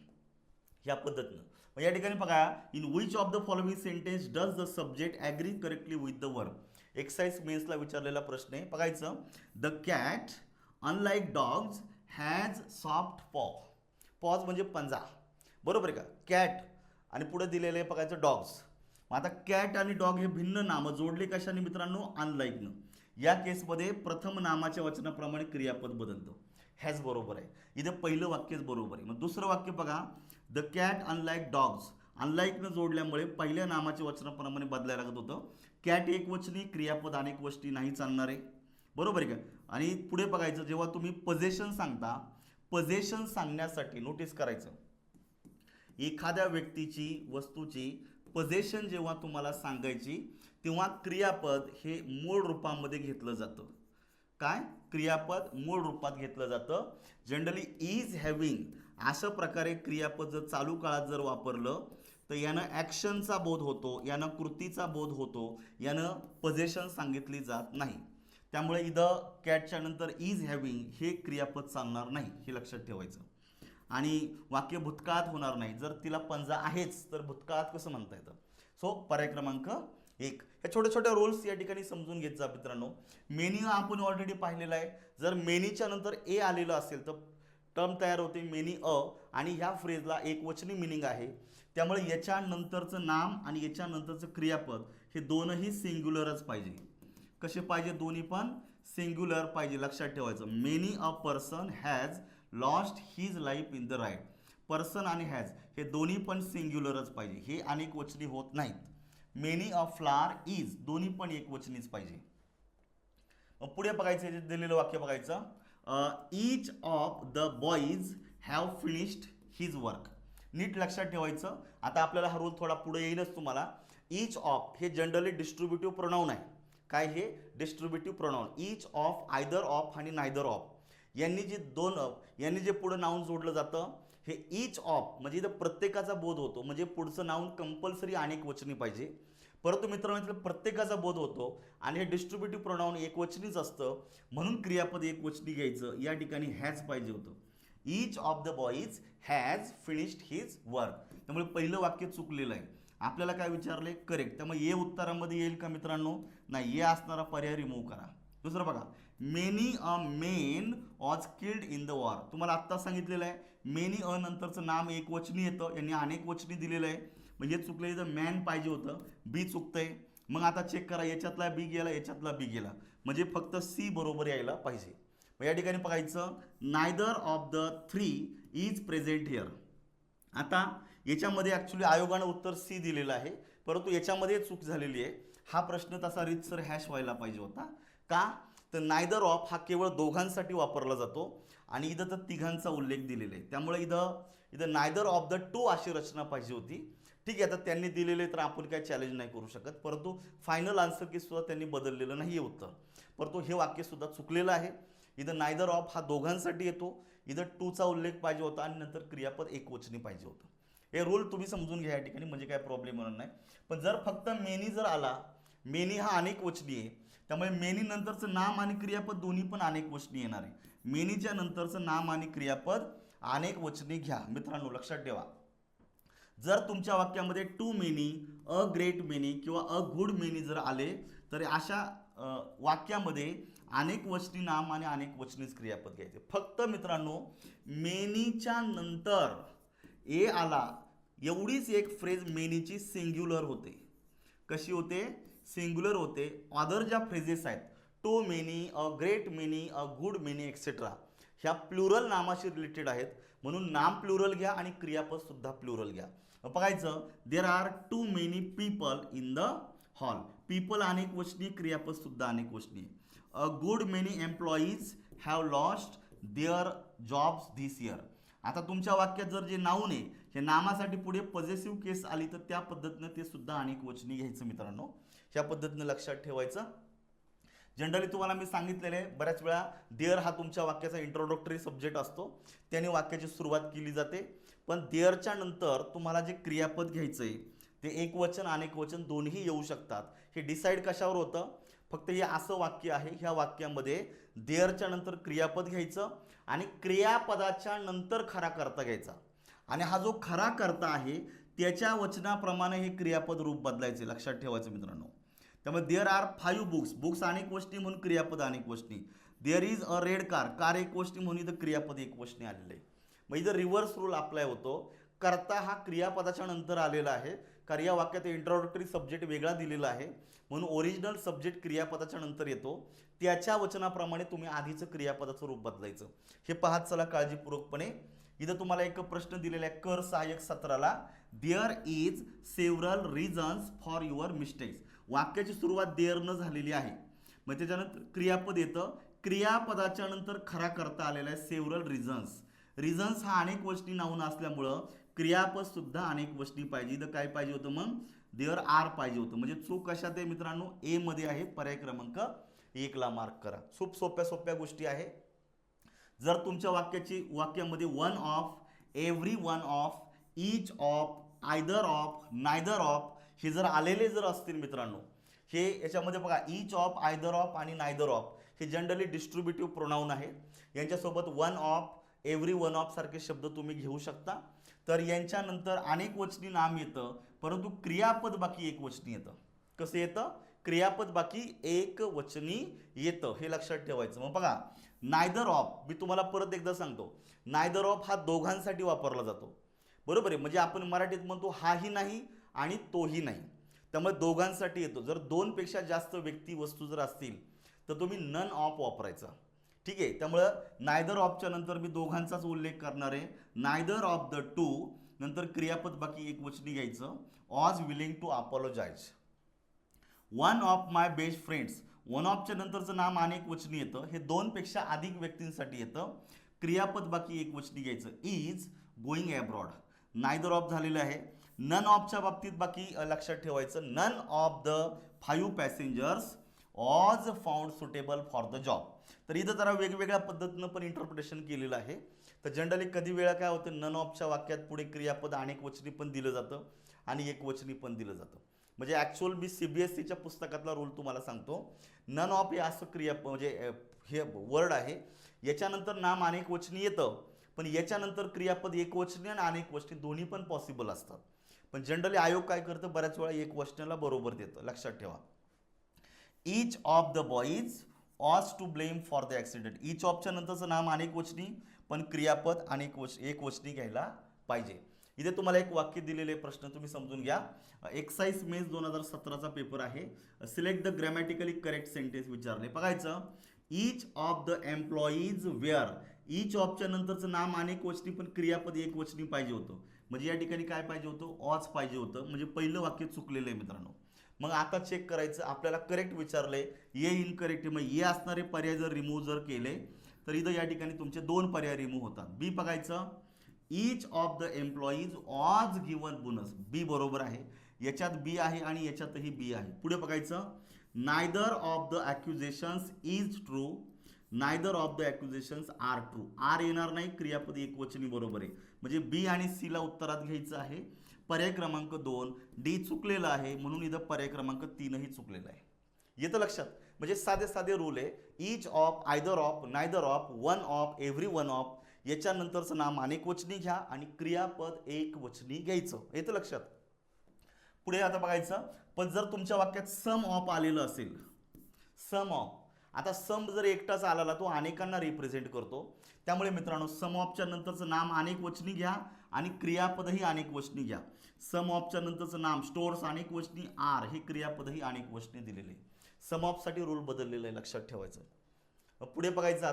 ह्या पद्धतीनं या ठिकाणी बघा, in which of the following sentence does the subject agree correctly with the verb. Exercise मेन्सला विचारलेला प्रश्न आहे. बघायचं, the cat unlike dogs has soft paw. Paws म्हणजे पंजा, बरोबर आहे का? कॅट आणि पुढे दिलेले बघायचं डॉग्स. आता कॅट आणि डॉग हे भिन्न नामं जोडले कशाने मित्रांनो? अनलाईकनं. या केसमध्ये प्रथम नामाच्या वचनाप्रमाणे क्रियापद बदलतं. हॅज बरोबर आहे. इथे पहिलं वाक्यच बरोबर आहे. मग दुसरं वाक्य बघा, द कॅट अनलाईक डॉग्स. अनलाईकनं जोडल्यामुळे पहिल्या नामाच्या वचनाप्रमाणे बदलायला लागत होतं. कॅट एक वचनी, क्रियापद अनेक वचनी नाही चालणार आहे. बरोबर आहे का? आणि पुढे बघायचं, जेव्हा तुम्ही पोझेशन सांगता, पोझेशन सांगण्यासाठी नोटीस करायचं, एखाद्या व्यक्तीची, वस्तूची पोझेशन जेव्हा तुम्हाला सांगायची, तेव्हा क्रियापद हे मूळ रूपामध्ये घेतलं जातं. काय? क्रियापद मूळ रूपात घेतलं जातं. जनरली इज हॅव्हिंग अशा प्रकारे क्रियापद जर चालू काळात जर वापरलं तर यानं ॲक्शनचा बोध होतो, यानं कृतीचा बोध होतो, यानं पोझेशन सांगितली जात नाही. त्यामुळे इथं कॅटच्या नंतर इज हॅव्हिंग हे क्रियापद चालणार नाही, हे लक्षात ठेवायचं. आणि वाक्य भूतकाळात होणार नाही. जर तिला पंजा आहेच तर भूतकाळात कसं म्हणता येतं? सो पर्याय क्रमांक 1. हे छोटे छोटे रोल्स या ठिकाणी समजून घेत जा मित्रांनो. मेनी आपण ऑलरेडी पाहिलेला आहे. जर मेनीच्या नंतर ए आलेलं असेल तर टर्म तयार होते मेनी अ, आणि ह्या फ्रेजला एक वचनी मिनिंग आहे. त्यामुळे याच्या नंतरचं नाम आणि याच्या नंतरचं क्रियापद हे दोनही सिंग्युलरच पाहिजे. कसे पाहिजे? दोन्ही पण सिंग्युलर पाहिजे. लक्षात ठेवायचं. Many a person has lost his life in the riot. Person आणि हॅज हे दोन्ही पण सिंग्युलरच पाहिजे, हे अनेक वचनी होत नाहीत. मेनी अ फ्लावर इज दोन्ही पण एक वचनीच पाहिजे. मग पुढे बघायचं, जे दिलेलं वाक्य बघायचं, each of the boys have finished his work. नीट लक्षात ठेवायचं. आता आपल्याला हा रूल थोडा पुढे येईलच तुम्हाला. ईच ऑफ हे जनरली डिस्ट्रीब्युटिव्ह प्रोनाऊन आहे. काय हे? Distributive pronoun. Each of, either of आणि नायदर ऑफ यांनी जे यांनी जे पुढे नाऊन जोडलं जातं, हे ईच ऑफ म्हणजे इथं प्रत्येकाचा बोध होतो, म्हणजे पुढचं नाऊन कंपल्सरी अनेक वचनी पाहिजे. परंतु मित्रांनो प्रत्येकाचा बोध होतो आणि हे डिस्ट्रीब्युटिव्ह प्रोनाऊन एकवचनीच असतं, म्हणून क्रियापद एकवचनी घ्यायचं. या ठिकाणी हॅज पाहिजे होतं. Each of the boys has finished his work. त्यामुळे पहिलं वाक्य चुकलेलं आहे. आपल्याला काय विचारले? करेक्ट. त्यामुळे ए उत्तरामध्ये येईल का मित्रांनो? नाही, ए असणारा पर्याय रिमूव्ह करा. दुसरं बघा, many a main was killed in the war. तुम्हाला आत्ता सांगितलेलं आहे मेनी अ नंतरचं नाम एक वचनी येतं, यांनी अनेक वचनी दिलेलं आहे. मग हे चुकलं, इथं मॅन पाहिजे होतं, बी चुकतंय. मग आता चेक करा, याच्यातला बी गेला, याच्यातला बी गेला, म्हणजे फक्त सी बरोबर यायला पाहिजे. मग या ठिकाणी बघायचं, neither of the 3 is present here. आता याच्यामध्ये ॲक्च्युली आयोगानं उत्तर सी दिलेलं आहे, परंतु याच्यामध्ये चूक झालेली आहे. हा प्रश्न तसा रीतसर हॅश व्हायला पाहिजे होता. का? तर नायदर ऑफ हा केवळ दोघांसाठी वापरला जातो आणि इथं तर तिघांचा उल्लेख दिलेला आहे. त्यामुळे इथं नायदर ऑफ द 2 अशी रचना पाहिजे होती. ठीक आहे, आता त्यांनी दिलेले तर आपण काय चॅलेंज नाही करू शकत, परंतु फायनल आन्सर की सुद्धा त्यांनी बदललेलं नाही आहे उत्तर. परंतु हे वाक्य सुद्धा चुकलेलं आहे. इथं नायदर ऑफ हा दोघांसाठी येतो, इथं 2चा उल्लेख पाहिजे होता आणि नंतर क्रियापद एकवचनी पाहिजे होतं. हे रूल तुम्ही समजून घ्या या ठिकाणी, म्हणजे काय प्रॉब्लेम होणार नाही. पण जर फक्त मेनी जर आला, मेनी हा अनेक वचनी आहे, त्यामुळे मेनी नंतरचं नाम आणि क्रियापद दोन्ही पण अनेक वचनी येणार आहे. मेनीच्या नंतरचं नाम आणि क्रियापद अनेक वचनी घ्या मित्रांनो, लक्षात ठेवा. जर तुमच्या वाक्यामध्ये too many, a great many किंवा अ गुड मेनी जर आले तर अशा वाक्यामध्ये अनेक वचनी नाम आणि अनेक वचनीच क्रियापद घ्यायचे. फक्त मित्रांनो मेनीच्या नंतर ए आला एवढीच एक फ्रेज मेनीची सिंग्युलर होते. कशी होते? सिंग्युलर होते. अदर ज्या फ्रेजेस आहेत, too many, a great many, a good many etcetera, ह्या प्लुरल नामाशी रिलेटेड आहेत, म्हणून नाम प्लुरल घ्या आणि क्रियापद सुद्धा प्लुरल घ्या. बघायचं, there are too many people in the hall. People अनेक वचनी, क्रियापद सुद्धा अनेक वचनी. A good many employees have lost their jobs this year. आता तुमच्या वाक्यात जर जे नाऊन आहे, हे नामासाठी पुढे पॉझिटिव्ह केस आली तर त्या पद्धतीनं ते सुद्धा अनेक वचनी घ्यायचं मित्रांनो. ह्या पद्धतीनं लक्षात ठेवायचं. जनरली तुम्हाला मी सांगितलेलं आहे, बऱ्याच वेळा देअर हा तुमच्या वाक्याचा इंट्रोडक्टरी सब्जेक्ट असतो, त्याने वाक्याची सुरुवात केली जाते. पण देअरच्या नंतर तुम्हाला जे क्रियापद घ्यायचं आहे ते एक वचन अनेक वचन दोन्ही येऊ शकतात. हे डिसाईड कशावर होतं? फक्त हे असं वाक्य आहे, ह्या वाक्यामध्ये देअरच्या नंतर क्रियापद घ्यायचं आणि क्रियापदाच्या नंतर खरा कर्ता घ्यायचा, आणि हा जो खरा कर्ता आहे त्याच्या वचनाप्रमाणे हे क्रियापद रूप बदलायचे. लक्षात ठेवायचं मित्रांनो. त्यामुळे देअर आर 5 बुक्स, बुक्स अनेक वचनी म्हणून क्रियापद अनेक वचनी. There is a red car, car एक वचनी म्हणून इथं क्रियापद एक वचनी आलेलं आहे. मग इथं रिव्हर्स रूल अप्लाय होतो. कर्ता हा क्रियापदाच्या नंतर आलेला आहे, कारण या वाक्यात इंट्रोडक्टरी सब्जेक्ट वेगळा दिलेला आहे, म्हणून ओरिजिनल सब्जेक्ट क्रियापदाच्या नंतर येतो, त्याच्या वचनाप्रमाणे तुम्ही आधीचं क्रियापदाचं रूप बदलायचं. हे पाहत चला काळजीपूर्वकपणे. इथं तुम्हाला एक प्रश्न दिलेला आहे कर सहाय्यक 17ला, there is several reasons for your mistakes. वाक्याची सुरुवात देअर न झालेली आहे, मग त्याच्यानंतर क्रियापद येतं. क्रियापदाच्या नंतर खरा करता आलेला आहे सेव्हरल रिझन्स. रिझन्स हा अनेक वचनी नाऊन असल्यामुळं क्रियापद सुद्धा अनेक वचनी पाहिजे. इथं काय पाहिजे होतं, मग देअर आर पाहिजे होतं. म्हणजे चूक कशात आहे मित्रांनो, ए मध्ये आहे. पर्याय क्रमांक 1 ला मार्क करा. खूप सोप्या सोप्या गोष्टी आहे. जर तुमच्या वाक्यामध्ये one of, every one of, each of, either of, neither of हे जर आलेले जर असतील मित्रांनो, हे याच्यामध्ये बघा ईच ऑफ, आयदर ऑफ आणि नायदर ऑफ हे जनरली डिस्ट्रीब्युटिव्ह प्रोनाऊन आहे. यांच्यासोबत one of, every one of सारखे शब्द तुम्ही घेऊ शकता. तर यांच्यानंतर अनेक वचनी नाम येतं, परंतु क्रियापद बाकी एक वचनी येतं. कसं येतं, क्रियापद बाकी एक वचनी येतं, हे लक्षात ठेवायचं. मग बघा नायदर ऑफ, मी तुम्हाला परत एकदा सांगतो, नायदर ऑफ हा दोघांसाठी वापरला जातो, बरोबर आहे. म्हणजे आपण मराठीत म्हणतो हाही नाही आणि तोही नाही, त्यामुळे दोघांसाठी येतो. जर दोनपेक्षा जास्त व्यक्ती वस्तू जर असतील तर तुम्ही नन ऑफ वापरायचा, ठीक आहे. त्यामुळं नायदर ऑफच्या नंतर मी दोघांचाच उल्लेख करणार आहे. नायदर ऑफ द टू, नंतर क्रियापद बाकी एक वचनी घ्यायचं, was willing to apologise. One of my best friends, one ऑफच्या नंतरचं नाम अनेक वचनी येतं, हे दोनपेक्षा अधिक व्यक्तींसाठी येतं. क्रियापद बाकी एक वचनी घ्यायचं, is going abroad. Neither of झालेलं आहे. नन ऑफच्या बाबतीत बाकी लक्षात ठेवायचं, none of the 5 passengers was found suitable for the job. तर इथं जरा वेगवेगळ्या पद्धतीनं पण इंटरप्रिटेशन केलेलं आहे. तर जनरली कधी वेळा काय होतं, नन ऑफच्या वाक्यात पुढे क्रियापद अनेक वचनी पण दिलं जातं आणि एक वचनी पण दिलं जातं. म्हणजे ॲक्च्युअल मी CBSEच्या पुस्तकातला रूल तुम्हाला सांगतो. नन ऑफ हे असं म्हणजे हे वर्ड आहे, याच्यानंतर नाम अनेक वचनी येतं, पण याच्यानंतर क्रियापद एक वचनी आणि अनेक वचनी दोन्ही पण पॉसिबल असतात. पण जनरली आयोग काय करतं, बऱ्याच वेळा एक वचनाला बरोबर देतं, लक्षात ठेवा. Each of the boys was to blame for the accident. Each ऑफच्या नंतरचं नाम अनेक वचनी, पण क्रियापद एक वचनी घ्यायला पाहिजे. इथे तुम्हाला एक वाक्य दिलेले प्रश्न तुम्ही समजून घ्या. एक्साइज मेन्स 2017चा पेपर आहे. Select the grammatically correct sentence विचारले. बघायचं, each of the employees were. Each ऑफच्या नंतरचं नाम अनेक वचनी पण क्रियापद एक वचनी पाहिजे होतं. म्हणजे या ठिकाणी काय पाहिजे होतं, ऑज पाहिजे होतं. म्हणजे पहिलं वाक्य चुकलेलं आहे मित्रांनो. मग आता चेक करायचं, आपल्याला करेक्ट विचारलंय, ये इनकरेक्ट आहे. मग ये असणारे पर्याय जर रिमूव्ह जर केले तर इथं या ठिकाणी तुमचे 2 पर्याय रिमूव्ह होतात. बी बघायचं, each of the employees was given bonus. B बरोबर आहे, याच्यात बी आहे आणि याच्यातही बी आहे. पुढे बघायचं, neither of the accusations is true, neither of the accusations are true. Are येणार नाही, क्रियापद एक वचनी बरोबर आहे. म्हणजे बी आणि सी ला उत्तरात घ्यायचं आहे. पर्याय क्रमांक 2 डी चुकलेला आहे, म्हणून इथं पर्याय क्रमांक 3 ही चुकलेला आहे. येतं लक्षात. म्हणजे साधे साधे रूल आहे. Each of, either of, neither of, one of, every one of, याच्यानंतरचं नाम अनेक वचनी घ्या आणि क्रियापद एक वचनी घ्यायचं. येतं लक्षात. पुढे आता बघायचं, पण जर तुमच्या वाक्यात सम ऑफ आलेलं असेल, सम ऑफ, आता सम जर एकटाच आला तो अनेकांना रिप्रेझेंट करतो. त्यामुळे मित्रांनो सम ऑफच्या नंतरचं नाम अनेक वचनी घ्या आणि क्रियापदही अनेक वचनी घ्या. सम ऑफच्या नंतरचं नाम स्टोअर्स अनेक वचनी, आर हे क्रियापदही अनेक वचनी दिलेले. सम ऑफसाठी रूल बदललेला आहे, लक्षात ठेवायचं. पुढे बघायचं,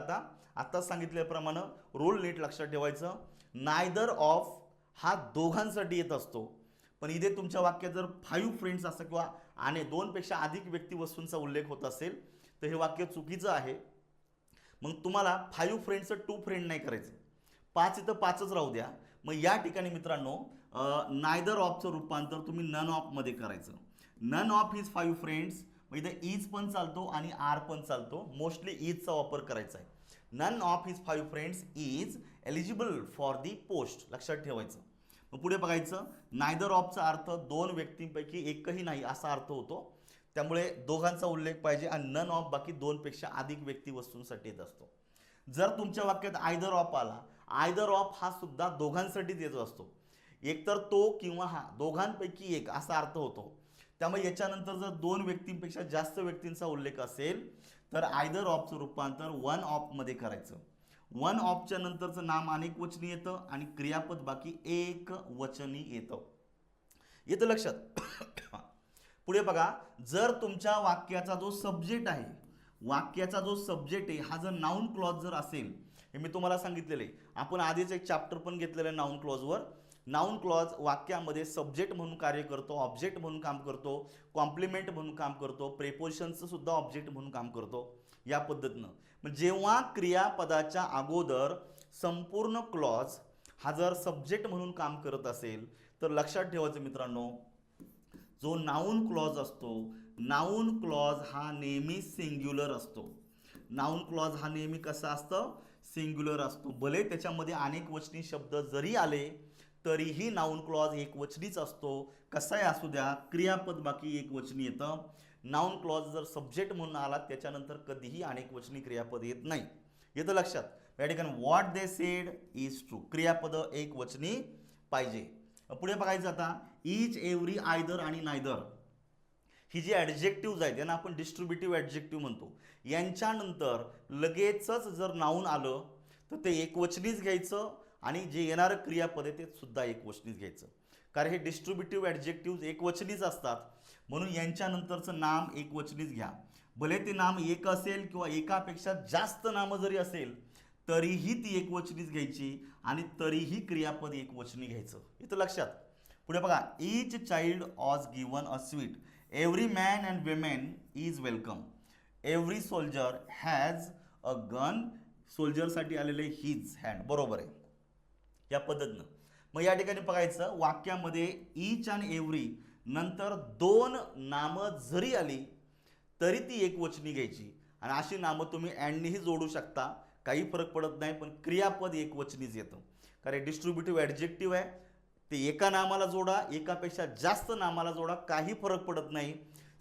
आता सांगितल्याप्रमाणे रूल नीट लक्षात ठेवायचं. नायदर ऑफ हा दोघांसाठी येत असतो, पण इथे तुमच्या वाक्यात जर 5 फ्रेंड्स असं किंवा आणि 2 पेक्षा अधिक व्यक्ती वस्तूंचा उल्लेख होत असेल तर हे वाक्य चुकीचं आहे. मग तुम्हाला 5 फ्रेंड्सचं 2 फ्रेंड नाही करायचं, 5 इथं 5च राहू द्या. मग या ठिकाणी मित्रांनो नायदर ऑफचं रूपांतर तुम्ही नन ऑफमध्ये करायचं. नन ऑफ इज 5 फ्रेंड्स, मग इथे इज पण चालतो आणि आर पण चालतो. मोस्टली इजचा वापर करायचा आहे. None of his 5 friends is eligible for the post, लक्षात ठेवायचं. मग पुढे बघायचं, नायदर ऑफचा अर्थ 2 व्यक्तींपैकी एकही नाही असा अर्थ होतो. त्यामुळे दोघांचा उल्लेख पाहिजे आणि नन ऑफ बाकी 2 पेक्षा अधिक व्यक्ती वस्तूंसाठी येत असतो. जर तुमच्या वाक्यात आयदर ऑफ आला, आयदर ऑफ हा सुद्धा दोघांसाठीच येत असतो. एकतर तो किंवा हा, दोघांपैकी एक असा अर्थ होतो. त्यामुळे याच्यानंतर जर 2 व्यक्तींपेक्षा जास्त व्यक्तींचा उल्लेख असेल तर आयदर ऑफचं रूपांतर वन ऑफमध्ये करायचं. वन ऑफच्या नंतरचं नाम अनेक वचनी येतं आणि क्रियापद बाकी एक वचनी येतं. येतं लक्षात. पुढे बघा, जर तुमच्या वाक्याचा जो सब्जेक्ट आहे, वाक्याचा जो सब्जेक्ट आहे हा जर नाऊन क्लॉज जर असेल, हे मी तुम्हाला सांगितलेलं आहे, आपण आधीच एक चॅप्टर पण घेतलेलं आहे नाऊन क्लॉजवर. नाऊन क्लॉज वाक्यामध्ये सब्जेक्ट म्हणून कार्य करतो, ऑब्जेक्ट म्हणून काम करतो, कॉम्प्लिमेंट म्हणून काम करतो, प्रेपोजिशनचं सुद्धा ऑब्जेक्ट म्हणून काम करतो, या पद्धतीनं. मग जेव्हा क्रियापदाच्या अगोदर संपूर्ण क्लॉज हा जर सब्जेक्ट म्हणून काम करत असेल तर लक्षात ठेवायचं मित्रांनो, जो नाऊन क्लॉज असतो, नाऊन क्लॉज हा नेहमी सिंग्युलर असतो. नाऊन क्लॉज हा नेहमी कसा असतो? सिंग्युलर असतो. भले त्याच्यामध्ये अनेक वचनी शब्द जरी आले तरीही नाऊन क्लॉज एक वचनीच असतो. कसाही असू द्या, क्रियापद बाकी एक वचनी येतं. नाऊन क्लॉज जर सब्जेक्ट म्हणून आला त्याच्यानंतर कधीही अनेक वचनी क्रियापद येत नाही. येतं लक्षात. या ठिकाणी what they said is true, क्रियापद एक वचनी पाहिजे. पुढे बघायचं आता, ईच, एव्हरी, आयदर आणि नायदर ही जी ॲडजेक्टिव्ज आहेत त्यांना आपण डिस्ट्रीब्युटिव्ह ॲडजेक्टिव्ह म्हणतो. यांच्यानंतर लगेचच जर नाऊन आलं तर ते एकवचनीच घ्यायचं आणि जे येणारं क्रियापद आहे ते सुद्धा एकवचनीच घ्यायचं. कारण हे डिस्ट्रीब्युटिव्ह ॲडजेक्टिव्ज एकवचनीच असतात, म्हणून यांच्यानंतरचं नाम एकवचनीच घ्या. भले ते नाम एक असेल किंवा एकापेक्षा जास्त नामं जरी असेल तरीही ती एकवचनीच घ्यायची आणि तरीही क्रियापद एकवचनी घ्यायचं. इथं लक्षात. पुढे बघा, each child was given a sweet, every man and women is welcome, every soldier has a gun, सोल्जरसाठी आलेले हिज हँड. बरोबर आहे, या पद्धतीनं. मग या ठिकाणी बघायचं, वाक्यामध्ये ईच आणि एव्हरी नंतर दोन नामं जरी आली तरी ती एकवचनी घ्यायची आणि अशी नामं तुम्ही अँडनीही जोडू शकता, काही फरक पडत नाही, पण क्रियापद एकवचनीच येतं. कारण डिस्ट्रीब्युटिव्ह ॲडजेक्टिव्ह आहे, ते एका नामाला जोडा, एकापेक्षा जास्त नामाला जोडा, काही फरक पडत नाही.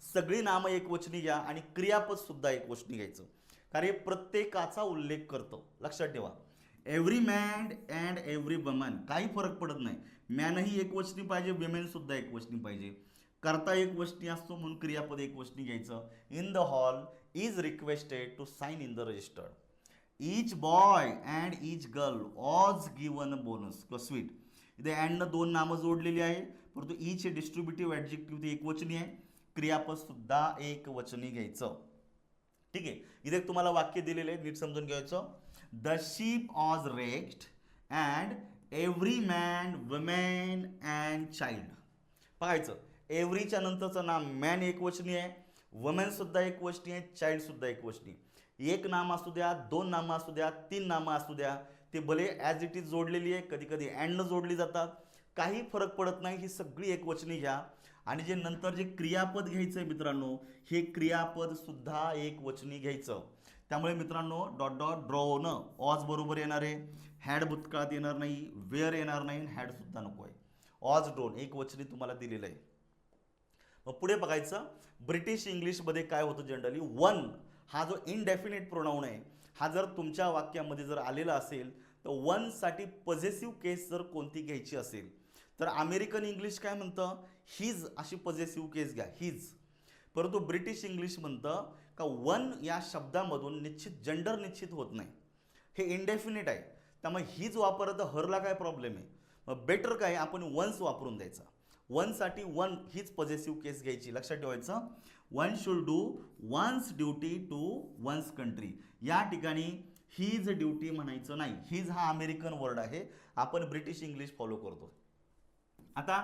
सगळी नामं एकवचनी घ्या आणि क्रियापद सुद्धा एकवचनी घ्यायचं, कारण हे प्रत्येकाचा उल्लेख करतो. लक्षात ठेवा. Every man and every woman, काही फरक पडत नाही, मॅनही एकवचनी पाहिजे, विमेन सुद्धा एकवचनी पाहिजे. करता एकवचनी असतो म्हणून क्रियापद एकवचनी घ्यायचं. In the hall is requested to sign in the register, each boy and each girl was given a bonus किंवा स्वीट. इथे अँडनं दोन नामं जोडलेली आहे, परंतु ईच हे डिस्ट्रीब्युटिव्ह ॲडजेक्टिव्ह ते एकवचनी आहे, क्रियापद सुद्धा एकवचनी घ्यायचं. ठीक आहे. इथे तुम्हाला वाक्य दिलेले आहे, नीट समजून घ्यायचं. The ship was raked and every man, women and child. पाहायचं, एव्हरीच्या नंतरचं नाम मॅन एकवचनी आहे, वुमेन सुद्धा एकवचनी आहे, चाइल्ड सुद्धा एकवचनी. एक नाम असू द्या, दोन नामं असू द्या, तीन नामं असू द्या, ते भले ॲज इट इज जोडलेली आहे, कधी कधी अँडनं जोडली जातात, काही फरक पडत नाही. ही सगळी एकवचनी घ्या आणि जे नंतर जे क्रियापद घ्यायचं आहे मित्रांनो, हे क्रियापद सुद्धा एकवचनी घ्यायचं. त्यामुळे मित्रांनो, डॉट डॉट ड्रॉन ऑज बरोबर येणार आहे, हॅड भूतकाळात येणार नाही, वेअर येणार नाही, हॅड सुद्धा नको आहे. ऑज ड्रोन एकवचनी तुम्हाला दिलेलं आहे. मग पुढे बघायचं, ब्रिटिश इंग्लिशमध्ये काय होतं जनरली, वन हा जो इनडेफिनेट प्रोनाऊन आहे, हा जर तुमच्या वाक्यामध्ये जर आलेला असेल तर वनसाठी पॉझेसिव्ह केस जर कोणती घ्यायची असेल तर अमेरिकन इंग्लिश काय म्हणतं, हिज अशी पॉझेसिव्ह केस घ्या, हिज. परंतु ब्रिटिश इंग्लिश म्हणतं का वन या शब्दामधून निश्चित जेंडर निश्चित होत नाही, हे इनडेफिनेट आहे, त्यामुळे हिज वापरत तर हरला काय प्रॉब्लेम आहे. मग बेटर काय, आपण वन्स वापरून द्यायचा. वनसाठी वन हीच पॉझेसिव्ह केस घ्यायची. लक्षात ठेवायचं, one should do one's duty to one's country. या ठिकाणी हीज ड्युटी म्हणायचं नाही, हीज हा अमेरिकन वर्ड आहे, आपण ब्रिटिश इंग्लिश फॉलो करतो. आता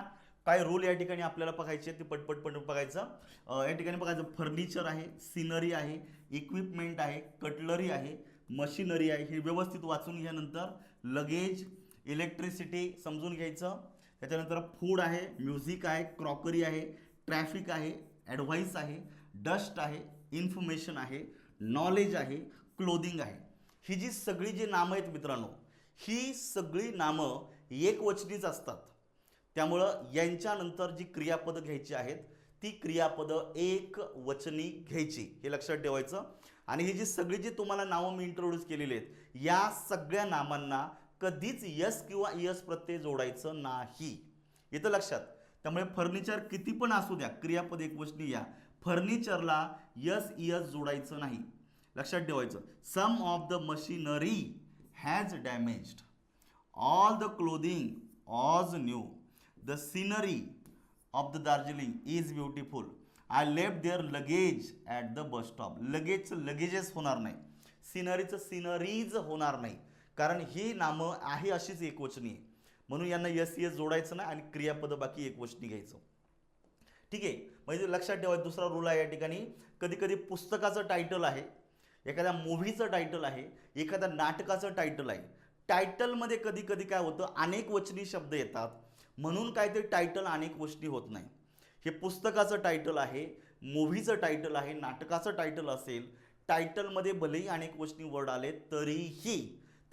काय रूल या ठिकाणी आपल्याला बघायचे ते पटपट बघायचं. या ठिकाणी बघायचं, फर्निचर आहे, सिनरी आहे, इक्विपमेंट आहे, कटलरी आहे, मशिनरी आहे, हे व्यवस्थित वाचून घ्यानंतर लगेज, इलेक्ट्रिसिटी समजून घ्यायचं. त्याच्यानंतर फूड आहे, म्युझिक आहे, क्रॉकरी आहे, ट्रॅफिक आहे, ॲडव्हाइस आहे, डस्ट आहे, इन्फॉर्मेशन आहे, नॉलेज आहे, क्लोदिंग आहे. ही जी सगळी जी नामं आहेत मित्रांनो, ही सगळी नामं एकवचनीच असतात. त्यामुळं यांच्यानंतर जी क्रियापदं घ्यायची आहेत ती क्रियापदं एक वचनी घ्यायची, हे लक्षात ठेवायचं. आणि ही जी सगळी जी तुम्हाला नावं मी इंट्रोड्यूस केलेली आहेत, या सगळ्या नामांना कधीच यस किंवा इयस प्रत्यय जोडायचं नाही, येतं लक्षात. त्यामुळे फर्निचर किती पण असू द्या, क्रियापद एकवचनी या, फर्निचरला यस इयस जोडायचं नाही, लक्षात ठेवायचं. Some of the machinery has damaged, all the clothing was new, the scenery of the Darjeeling is beautiful. I left there luggage at the bus stop. लगेजचं लगेजेस होणार नाही, सिनरीचं सिनरीज होणार नाही, कारण ही नामं आहे अशीच एकवचनी आहे, म्हणून यांना यस यस जोडायचं नाही आणि क्रियापद बाकी एकवचनी घ्यायचं. ठीक आहे, म्हणजे लक्षात ठेवायचं. दुसरा रूल आहे या ठिकाणी, कधी कधी पुस्तकाचं टायटल आहे, एखाद्या मूव्हीचं टायटल आहे, एखाद्या नाटकाचं टायटल आहे. टायटलमध्ये कधी कधी काय होतं, अनेक वचनी शब्द येतात, म्हणून काय ते टायटल अनेक वचनी होत नाही. हे पुस्तकाचं टायटल आहे, मूव्हीचं टायटल आहे, नाटकाचं टायटल असेल, टायटलमध्ये भलेही अनेक वचनी वर्ड आले तरीही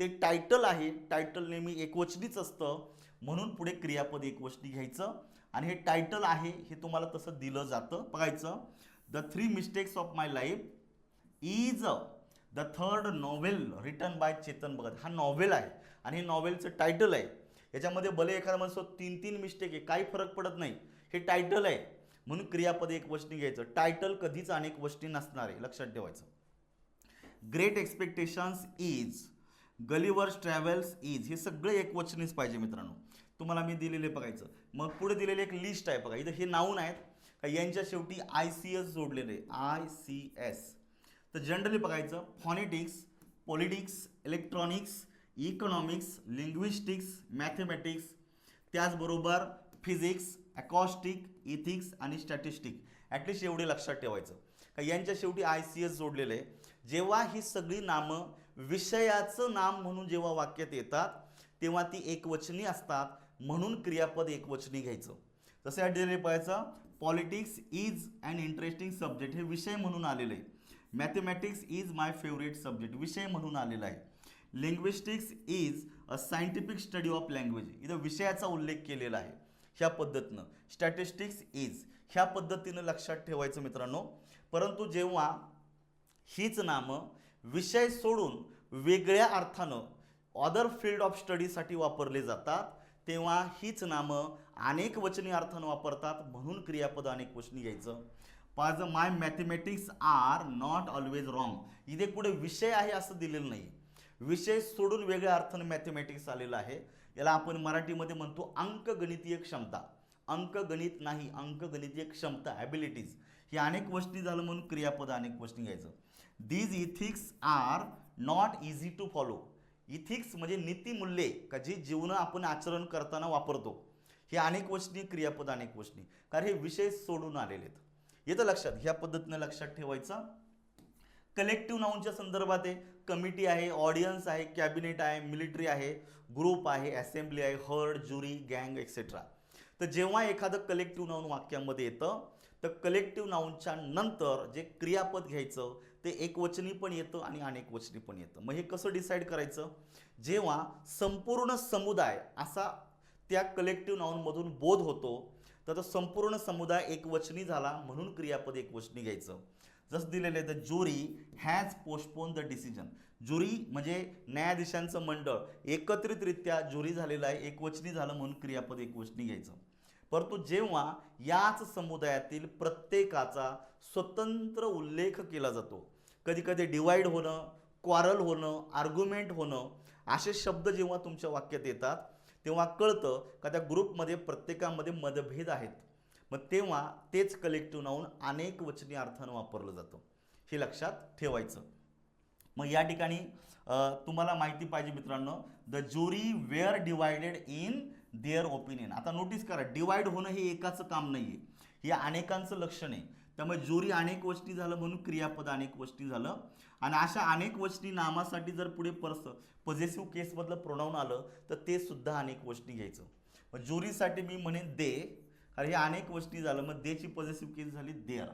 ते टायटल आहे. टायटल नेहमी एकवचनीच असतं, म्हणून पुढे क्रियापद एकवचनी घ्यायचं. आणि हे टायटल आहे हे तुम्हाला तसं दिलं जातं. बघायचं, the 3 mistakes of my life is the third novel written by Chetan Bhagat. हा नॉव्हेल आहे आणि हे नॉव्हेलचं टायटल आहे. याच्यामध्ये भले एखादा म्हणतो 3 मिस्टेक आहे, काही फरक पडत नाही, हे टायटल आहे, म्हणून क्रियापद एकवचनी घ्यायचं. टायटल कधीच अनेक वचनी नसणार आहे, लक्षात ठेवायचं. Great expectations is, Gulliver's travels is, हे सगळे एकवचनीच पाहिजे मित्रांनो. तुम्हाला मी दिलेले बघायचं. मग पुढे दिलेले एक लिस्ट आहे बघा, इथं हे नाऊन आहेत का, यांच्या शेवटी ICS जोडलेले, ICS. तर जनरली बघायचं, phonetics, politics, electronics, economics, linguistics, mathematics, त्याचबरोबर फिजिक्स, अकॉस्टिक, इथिक्स आणि स्टॅटिस्टिक. ॲटलिस्ट एवढे लक्षात ठेवायचं का यांच्या शेवटी ICS जोडलेलं आहे. जेव्हा ही सगळी नामं विषयाचं नाम म्हणून जेव्हा वाक्यात येतात तेव्हा ती एकवचनी असतात, म्हणून क्रियापद एकवचनी घ्यायचं. जसं या दिलेलं पाहायचं, politics is an interesting subject, हे विषय म्हणून आलेलं आहे. Mathematics is my favourite subject, विषय म्हणून आलेला आहे. Linguistics is a scientific study of language, इथं विषयाचा उल्लेख केलेला आहे ह्या पद्धतीनं. स्टॅटिस्टिक्स इज, ह्या पद्धतीनं लक्षात ठेवायचं मित्रांनो. परंतु जेव्हा हीच नामं विषय सोडून वेगळ्या अर्थानं अदर फील्ड ऑफ स्टडीसाठी वापरले जातात, तेव्हा हीच नामं अनेक वचनी अर्थानं वापरतात, म्हणून क्रियापद अनेक वचनी घ्यायचं. पाच, my mathematics are not always wrong, इथे पुढे विषय आहे असं दिलेलं नाही, विषय सोडून वेगळ्या अर्थानं मॅथमॅटिक्स आलेलं आहे. याला आपण मराठीमध्ये म्हणतो अंकगणितीय क्षमता. अंकगणित नाही, अंकगणितीय क्षमता, ॲबिलिटीज. हे अनेक वचनी झालं म्हणून क्रियापद अनेक वचनी घ्यायचं. These ethics are not easy to follow, ethics म्हणजे नीतिमूल्ये का जी जीवन आपण आचरण करताना वापरतो, हे अनेक वचनी क्रियापद अनेक वचनी, कारण हे विषय सोडून आलेले आहेत. येतं लक्षात, ह्या पद्धतीने लक्षात ठेवायचं. कलेक्टिव्ह नाऊनच्या संदर्भात आहे, कमिटी आहे, ऑडियन्स आहे, कॅबिनेट आहे, मिलिटरी आहे, ग्रुप आहे, असेंब्ली आहे, हर्ड, ज्युरी, गँग एक्सेट्रा. तर जेव्हा एखादं कलेक्टिव्ह नाऊन वाक्यामध्ये येतं तर कलेक्टिव्ह नाऊनच्या नंतर जे क्रियापद घ्यायचं ते एकवचनी पण येतं आणि अनेक वचनी पण येतं. मग हे कसं डिसाईड करायचं, जेव्हा संपूर्ण समुदाय असा त्या कलेक्टिव्ह नाऊनमधून बोध होतो तर तो संपूर्ण समुदाय एकवचनी झाला म्हणून क्रियापद एकवचनी घ्यायचं. जसं दिलेलं आहे, the jury has postpone the decision. Jury म्हणजे न्यायाधीशांचं मंडळ, एकत्रितरित्या ज्युरी झालेलं आहे, एकवचनी झालं म्हणून क्रियापद एकवचनी घ्यायचं. परंतु जेव्हा याच समुदायातील प्रत्येकाचा स्वतंत्र उल्लेख केला जातो, कधी कधी डिवाइड होणं, क्वारल होणं, आर्ग्युमेंट होणं, असे शब्द जेव्हा तुमच्या वाक्यात येतात तेव्हा कळतं का त्या ग्रुपमध्ये प्रत्येकामध्ये मतभेद आहेत. मग तेव्हा तेच कलेक्टिव्ह नाऊन अनेक वचनी अर्थानं वापरलं जातं, हे लक्षात ठेवायचं. मग या ठिकाणी तुम्हाला माहिती पाहिजे मित्रांनो, the jury were divided in their opinion. आता नोटीस करा, डिवाइड होणं हे एकाचं काम नाही आहे, हे अनेकांचं लक्षण आहे. त्यामुळे ज्युरी अनेक वचनी झालं म्हणून क्रियापद अनेक वचनी झालं. आणि अशा अनेक वचनी नामासाठी जर पुढे पॉझेसिव्ह केसमधलं प्रोनाऊन आलं तर ते सुद्धा अनेक वचनी घ्यायचं. मग ज्युरीसाठी मी म्हणेन दे, कारण हे अनेक वचनी झालं, मग देची पॉझेसिव्ह केस झाली their.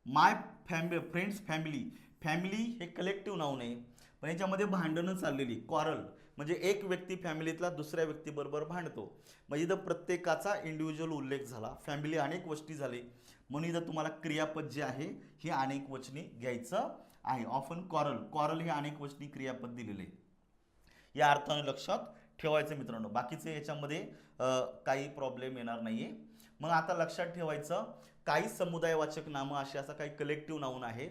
My friends family, family हे कलेक्टिव्ह नाऊन आहे, पण याच्यामध्ये भांडणं चाललेली, क्वारल म्हणजे एक व्यक्ती फॅमिलीतला दुसऱ्या व्यक्तीबरोबर भांडतो, म्हणजे इथं प्रत्येकाचा इंडिव्हिज्युअल उल्लेख झाला, फॅमिली अनेक वचनी झाली, म्हणून इथं तुम्हाला क्रियापद जे आहे हे अनेक वचनी घ्यायचं आहे. ऑफन क्वारल, क्वारल हे अनेक वचनी क्रियापद दिलेले, या अर्थाने लक्षात ठेवायचं मित्रांनो. बाकीचे याच्यामध्ये काही प्रॉब्लेम येणार नाहीये. मग आता लक्षात ठेवायचं, काही समुदायवाचक नामं अशी असं काही कलेक्टिव्ह नाऊन आहे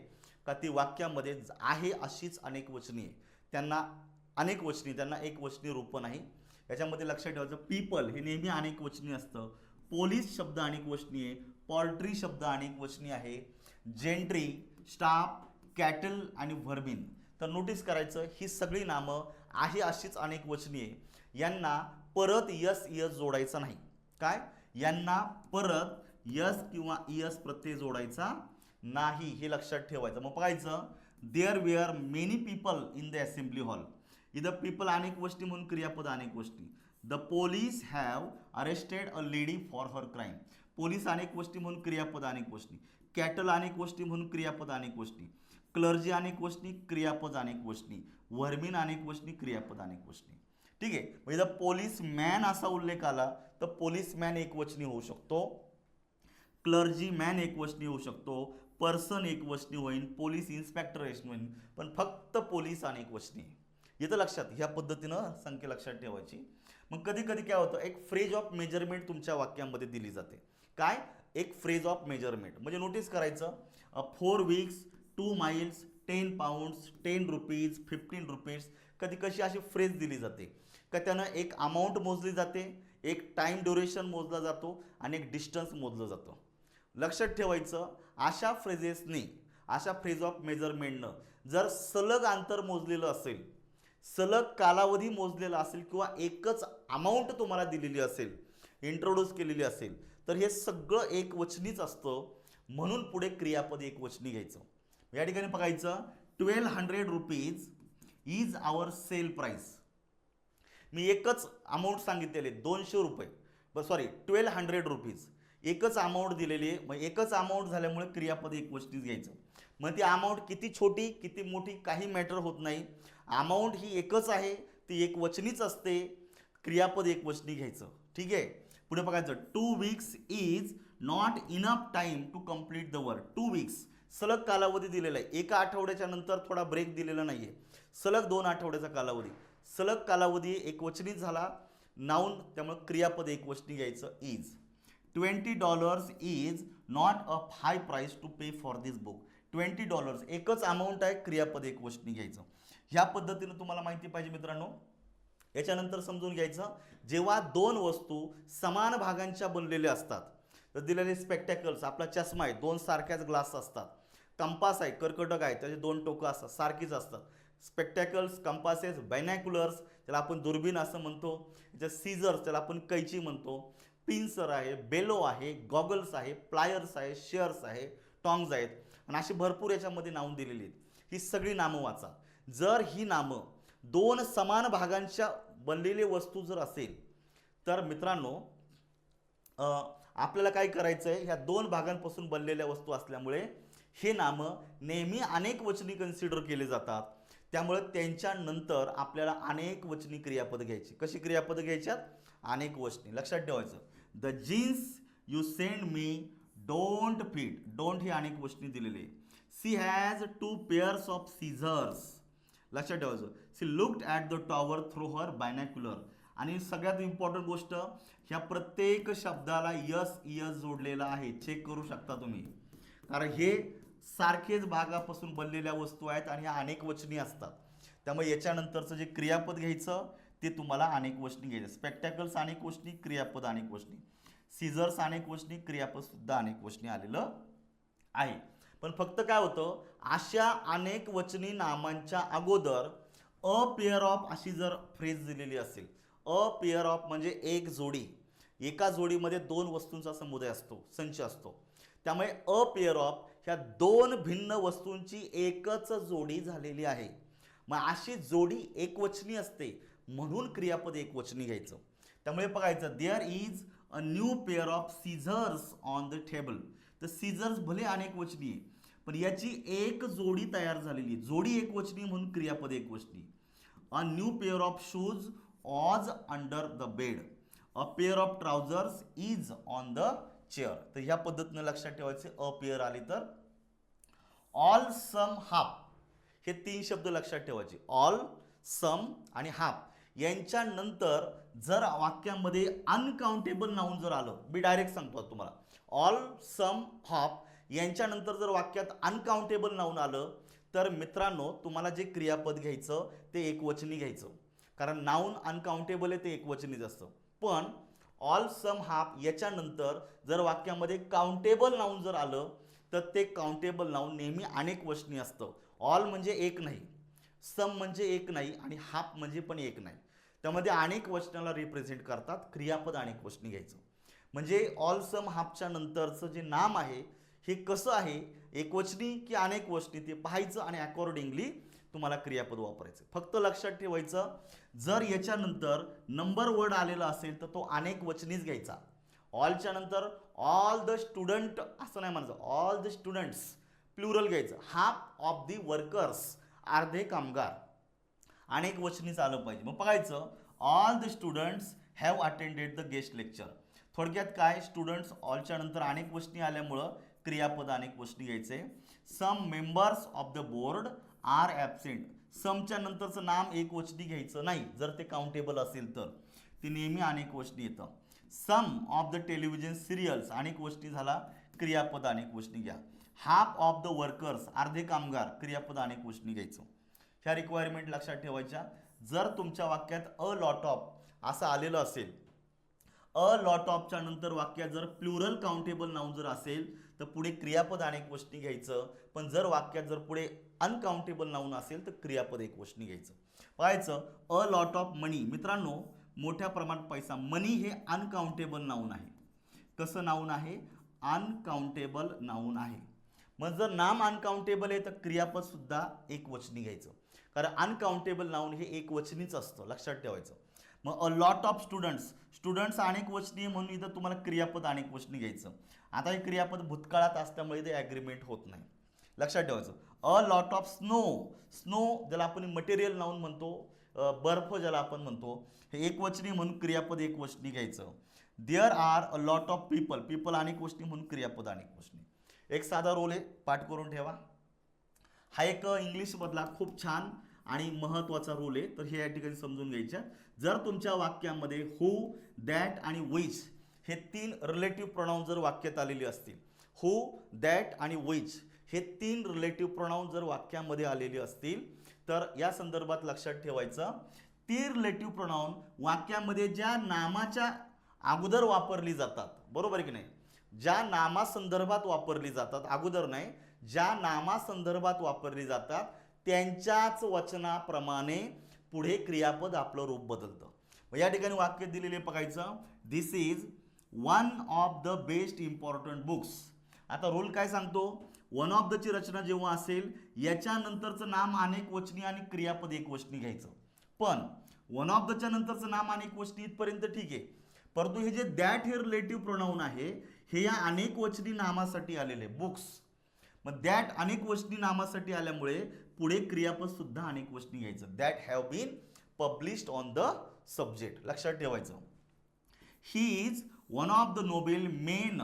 का ती वाक्यामध्ये आहे अशीच अनेक वचनी आहे, त्यांना अनेक वचनी, त्यांना एक वचनी रूप नाही. याच्यामध्ये लक्षात ठेवायचं, पीपल हे नेहमी अनेक वचनी असतं, पोलीस शब्द अनेक वचनी आहे, पॉल्ट्री शब्द अनेक वचनी आहे, जेंट्री, स्टाफ, कॅटल आणि व्हर्बिन. तर नोटीस करायचं ही सगळी नामं आहे अशीच अनेक वचनी आहे, यांना परत यस यस जोडायचं नाही. काय, यांना परत यस किंवा इयस प्रत्यय जोडायचा नाही, हे लक्षात ठेवायचं. मग बघायचं there were many people in the assembly hall. इथं पीपल अनेक गोष्टी म्हणून क्रियापद अनेक गोष्टी. The police have arrested a lady for her crime. Police अनेक गोष्टी म्हणून क्रियापद अनेक गोष्टी. कॅटल अनेक गोष्टी म्हणून क्रियापद अनेक गोष्टी. क्लर्जी अनेक गोष्टी क्रियापद अनेक गोष्टी. वर्मिन अनेक गोष्टी क्रियापद अनेक गोष्टी. ठीक आहे. म्हणजे जर पोलीस मॅन असा उल्लेख आला तर पोलीस मॅन एकवचनी होऊ शकतो, क्लर्जी मॅन एकवचनी होऊ शकतो, पर्सन एकवचनी होईल, पोलीस इन्स्पेक्टर एकवचनी होईल, पण फक्त पोलीस अनेक वचनी. येतं लक्षात. ह्या पद्धतीनं संख्या लक्षात ठेवायची. मग कधी कधी काय होतं, एक फ्रेज ऑफ मेजरमेंट तुमच्या वाक्यामध्ये दिली जाते. काय, एक फ्रेज ऑफ मेजरमेंट म्हणजे नोटीस करायचं 4 weeks, 2 miles, 10 Pond's, 10 rupees, 15 rupees. कधी कशी अशी फ्रेज दिली जाते का त्यानं एक अमाऊंट मोजली जाते, एक टाइम ड्युरेशन मोजला जातो आणि एक डिस्टन्स मोजलं जातं. लक्षात ठेवायचं अशा फ्रेजेसनी, अशा फ्रेज ऑफ मेजरमेंटनं जर सलग अंतर मोजलेलं असेल, सलग कालावधी मोजलेला असेल किंवा एकच अमाऊंट तुम्हाला दिलेली असेल, इंट्रोड्यूस केलेली असेल, तर हे सगळं एकवचनीच असतं. म्हणून पुढे क्रियापद एकवचनी घ्यायचं. या ठिकाणी बघायचं 1200 rupees is our sale price. मी एकच अमाऊंट सांगितलेले 200 रुपये, सॉरी 1200 रुपीज, एकच अमाऊंट दिलेली आहे. मग एकच अमाऊंट झाल्यामुळे क्रियापद एकवचनीच घ्यायचं. मग ती अमाऊंट किती छोटी किती मोठी काही मॅटर होत नाही, अमाऊंट ही एकच आहे, ती एकवचनीच असते, क्रियापद एकवचनी घ्यायचं. ठीक आहे. पुढे बघायचं 2 weeks is not enough time to complete the work. 2 weeks सलग कालावधी दिलेला आहे, एका आठवड्याच्या नंतर थोडा ब्रेक दिलेला नाहीये, सलग 2 आठवड्याचा कालावधी. सलग कालावधी एकवचनीच झाला नाऊन, त्यामुळे क्रियापद एकवचनी घ्यायचं is. $20 is not a high price to pay for this book. $20 एकच अमाऊंट आहे, क्रियापद एकवचनी घ्यायचं. ह्या पद्धतीनं तुम्हाला माहिती पाहिजे मित्रांनो. याच्यानंतर समजून घ्यायचं, जेव्हा दोन वस्तू समान भागांच्या बनलेल्या असतात, तर दिलेले स्पेक्टॅकल्स, आपला चष्मा आहे, 2 सारख्याच ग्लास असतात. कंपास आहे, कर्कटक आहे, त्याचे 2 टोकं असतात, सारखीच असतात. स्पेक्टॅकल्स, कंपासेस, बायनॅक्युलर्स त्याला आपण दुर्बीण असं म्हणतो, त्याच्या सीझर्स त्याला आपण कैची म्हणतो, पिन्सर आहे, बेलो आहे, गॉगल्स आहे, प्लायर्स आहे, शेअर्स आहे, टॉंग्स आहेत आणि अशी भरपूर याच्यामध्ये नावं दिलेली आहेत. ही सगळी नामं वाचा. जर ही नामं 2 समान भागांच्या बनलेली वस्तू जर असेल तर मित्रांनो आपल्याला काय करायचं आहे, ह्या 2 भागांपासून बनलेल्या वस्तू असल्यामुळे हे नामं नेहमी अनेक वचनी कन्सिडर केले जातात. त्यामुळे त्यांच्या नंतर आपल्याला अनेक वचनी क्रियापद घ्यायची. कशी क्रियापद घ्यायच्यात, अनेक वचनी. लक्षात ठेवायचं, the jeans you send me don't fit. Don't ही अनेक वचनी दिलेली आहे. She has 2 pairs of scissors. लक्षात ठेवायचं, she looked at the tower through her binocular. आणि सगळ्यात इम्पॉर्टंट गोष्ट, ह्या प्रत्येक शब्दाला यस यस जोडलेला आहे. चेक करू शकता तुम्ही, कारण हे सारखेच भागापासून बनलेल्या वस्तू आहेत आणि ह्या अनेक वचनी असतात. त्यामुळे याच्यानंतरचं जे क्रियापद घ्यायचं ते तुम्हाला अनेक वचनी घ्यायचं. स्पेक्टॅकल्स अनेक वचनी, क्रियापद अनेक वचनी. सीझर्स अनेक वचनी, क्रियापद सुद्धा अनेक वचनी आलेलं आहे. पण फक्त काय होतं, अशा अनेक वचनी नामांच्या अगोदर अ पेअर ऑफ अशी जर फ्रेज दिलेली असेल, अ पेअर ऑफ म्हणजे एक जोडी, एका जोडीमध्ये 2 वस्तूंचा समुदाय असतो, संच असतो. त्यामुळे अ पेअर ऑफ ह्या 2 भिन्न वस्तूंची एकच जोडी झालेली आहे. मग अशी जोडी एकवचनी असते म्हणून क्रियापद एकवचनी घ्यायचं. त्यामुळे बघायचं, there is a new pair of scissors on the table. तर सीझर्स भले अनेक वचनी आहे, पण याची एक जोडी तयार झालेली आहे. जोडी एकवचनी म्हणून क्रियापद एकवचनी. A new pair of shoes was under the bed. A pair of trousers is on the chair. तर ह्या पद्धतीने लक्षात ठेवायचे. अ पेअर आली तर ऑल, सम, हाफ हे 3 शब्द लक्षात ठेवायचे. ऑल, सम आणि हाफ यांच्यानंतर जर वाक्यामध्ये अनकाउंटेबल नाऊन जर आलं, मी डायरेक्ट सांगतो तुम्हाला, ऑल, सम, हाफ यांच्यानंतर जर वाक्यात अनकाउंटेबल नाऊन आलं तर मित्रांनो तुम्हाला जे क्रियापद घ्यायचं ते एकवचनी घ्यायचं. कारण नाऊन अनकाउंटेबल आहे ते एकवचनीच असतं. पण ऑल सम हाफ याच्यानंतर जर वाक्यामध्ये काउंटेबल नाऊन जर आलं तर ते काउंटेबल नाऊन नेहमी अनेक वचनी असतं. ऑल म्हणजे एक नाही, सम म्हणजे एक नाही आणि हाफ म्हणजे पण एक नाही. त्यामध्ये अनेक वचनाला रिप्रेझेंट करतात. क्रियापद अनेक वचनी घ्यायचं. म्हणजे ऑल सम हाफच्या नंतरचं जे नाम आहे हे कसं आहे, एकवचनी की अनेक वचनी ते पाहायचं आणि अकॉर्डिंगली तुम्हाला क्रियापद वापरायचं. फक्त लक्षात ठेवायचं, जर याच्यानंतर नंबर वर्ड आलेला असेल तर तो अनेक वचनीच घ्यायचा. ऑलच्या नंतर ऑल द स्टुडंट असं नाही म्हणायचं, ऑल द स्टुडंट्स प्लुरल घ्यायचं. हाफ ऑफ दी वर्कर्स अर्धे कामगार अनेक वचनीच आलं पाहिजे. मग बघायचं all the students have attended the guest lecture. थोडक्यात काय, स्टुडंट्स ऑलच्या नंतर अनेक वचनी आल्यामुळं क्रियापद अनेक वचनी घ्यायचे. Some members of the board are absent. समच्या नंतरचं नाम एक वचनी घ्यायचं नाही, जर ते काउंटेबल असेल तर ते नेहमी अनेक वचनी येतं. सम ऑफ द टेलिव्हिजन सिरियल्स अनेक वचनी झाला, क्रियापद अनेक वचनी घ्या. हाफ ऑफ द वर्कर्स अर्धे कामगार क्रियापद अनेक वचनी घ्यायचं. ह्या रिक्वायरमेंट लक्षात ठेवायच्या. जर तुमच्या वाक्यात अ लॉट ऑफ असं आलेलं असेल, अ लॉट ऑफच्या नंतर वाक्यात जर प्लुरल काउंटेबल नाऊन जर असेल तर पुढे क्रियापद अनेक वचनी घ्यायचं. पण जर वाक्यात जर पुढे अनकाउंटेबल नाऊन असेल तर क्रियापद एक वचनी घ्यायचं. पाहायचं अ लॉट ऑफ मनी. मित्रांनो, मोठ्या प्रमाणात पैसा, मनी हे अनकाउंटेबल नाऊन आहे. कसं नाऊन आहे, अनकाउंटेबल नाऊन आहे. मग जर नाम अनकाउंटेबल आहे तर क्रियापद सुद्धा एक वचनी घ्यायचं, कारण अनकाउंटेबल नाऊन हे एक वचनीच असतं, लक्षात ठेवायचं. मग अ लॉट ऑफ स्टुडंट्स, स्टुडंट्स अनेक वचनी म्हणून इथं तुम्हाला क्रियापद अनेक वचनी घ्यायचं. आता हे क्रियापद भूतकाळात असल्यामुळे ते ॲग्रीमेंट होत नाही, लक्षात ठेवायचं. अ लॉट ऑफ स्नो, स्नो ज्याला आपण मटेरियल नाऊन म्हणतो, बर्फ ज्याला आपण म्हणतो, हे एक वचनी म्हणून क्रियापद एक वचनी घ्यायचं. There are a lot of people, people अनेक वचनी म्हणून क्रियापद अनेक वचनी. एक साधा रोल आहे, पाठ करून ठेवा. हा एक इंग्लिशमधला खूप छान आणि महत्त्वाचा रूल आहे, तर हे या ठिकाणी समजून घ्यायच्या. जर तुमच्या वाक्यामध्ये हू, दॅट आणि विच हे तीन रिलेटिव्ह प्रोनाउन जर वाक्यात आलेले असतील, हू, दॅट आणि विच हे तीन रिलेटिव्ह प्रोनाउन जर वाक्यामध्ये आलेले असतील तर या संदर्भात लक्षात ठेवायचं, ती रिलेटिव्ह प्रोनाउन वाक्यामध्ये ज्या नामाच्या अगोदर वापरली जातात, बरोबर की नाही, ज्या नामासंदर्भात वापरली जातात, अगोदर नाही, ज्या नामासंदर्भात वापरली जातात त्यांच्याच वचनाप्रमाणे पुढे क्रियापद आपलं रूप बदलतं. मग या ठिकाणी वाक्य दिलेले बघायचं, this is one of the best important books. आता रूल काय सांगतो, वन ऑफ द ची रचना जेव्हा असेल याच्यानंतरचं नाम अनेक वचनी आणि क्रियापद एक वचनी घ्यायचं. पण वन ऑफ द च्या नंतरचं नाम अनेक वचनी इथपर्यंत ठीक आहे, परंतु हे जे दॅट हे रिलेटिव्ह प्रोनाउन आहे हे या अनेक वचनी नामासाठी आलेले बुक्स. मग दॅट अनेक वचनी नामासाठी आल्यामुळे पुढे क्रियापद सुद्धा अनेक वचनी घ्यायचं. That have been published on the subject, लक्षात ठेवायचं. He is one of the noble men,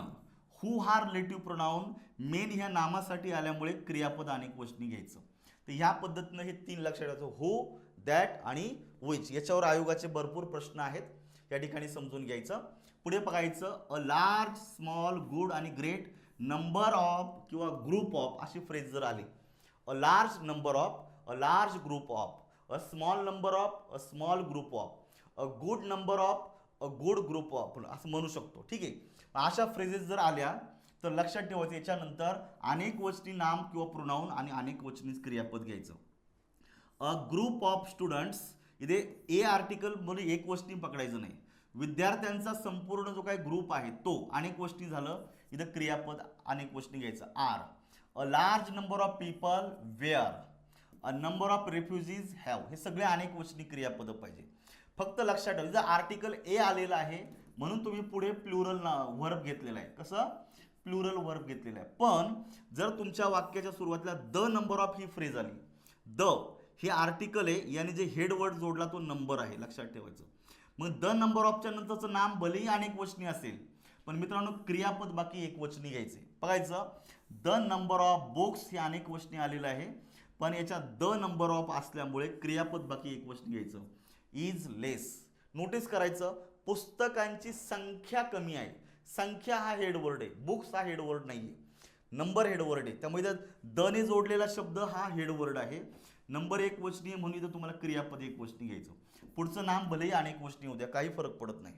who हा रिलेटिव्ह प्रोनाउन मेन ह्या नामासाठी आल्यामुळे क्रियापद अनेक वचनी घ्यायचं. तर ह्या पद्धतीनं हे तीन लक्षात ठेवायचं, हू, दॅट आणि विच. याच्यावर आयोगाचे भरपूर प्रश्न आहेत, या ठिकाणी समजून घ्यायचं. पुढे बघायचं, अ लार्ज, स्मॉल, गुड आणि ग्रेट नंबर ऑफ किंवा ग्रुप ऑफ अशी फ्रेज जर आली, अ large number of, a large group of, a small number of, a small group of, a good number of, a good group of असं म्हणू शकतो. ठीक आहे, अशा फ्रेजेस जर आल्या तर लक्षात ठेवायचं याच्यानंतर अनेक वचनी नाम किंवा प्रोनाऊन आणि अनेक वचनी क्रियापद घ्यायचं. अ ग्रुप ऑफ स्टुडंट्स, इथे ए आर्टिकल म्हणजे एक वचनी पकडायचं नाही, विद्यार्थ्यांचा संपूर्ण जो काही ग्रुप आहे तो अनेक वचनी झालं, इथं क्रियापद अनेक वचनी घ्यायचं. Are, a large number of people were, a number of refugees have, हे सगळे अनेक वचनी क्रियापद पाहिजे. फक्त लक्षात ठेवा, जर आर्टिकल ए आलेला आहे म्हणून तुम्ही पुढे प्लुरल वर्ब घेतलेला आहे. कसं, प्लुरल वर्ब घेतलेला आहे. पण जर तुमच्या वाक्याच्या सुरुवातीला the number of he phrase आली, द हे आर्टिकल आहे, याने जे हेड वर्ड जोडला तो नंबर आहे, लक्षात ठेवायचं. मग द नंबर ऑफच्या नंतरचं नाम भलेही अनेक वचनी असेल पण मित्रांनो क्रियापद बाकी एक वचनी घ्यायचे. बघायचं, द नंबर ऑफ बुक्स हे अनेक वचनी आलेलं आहे, पण याच्यात द नंबर ऑफ असल्यामुळे क्रियापद बाकी एक वचनी घ्यायचं. Is less. नोटीस करायचं, पुस्तकांची संख्या कमी आहे. संख्या हा हेडवर्ड आहे, बुक्स हा हेडवर्ड नाही आहे, नंबर हेडवर्ड आहे. त्यामुळे इथं द ने जोडलेला शब्द हा हेडवर्ड आहे. नंबर एक वचनी आहे म्हणून इथं तुम्हाला क्रियापद एक वचनी घ्यायचं. पुढचं नाम भलेही अनेक वचनी होत्या, काही फरक पडत नाही.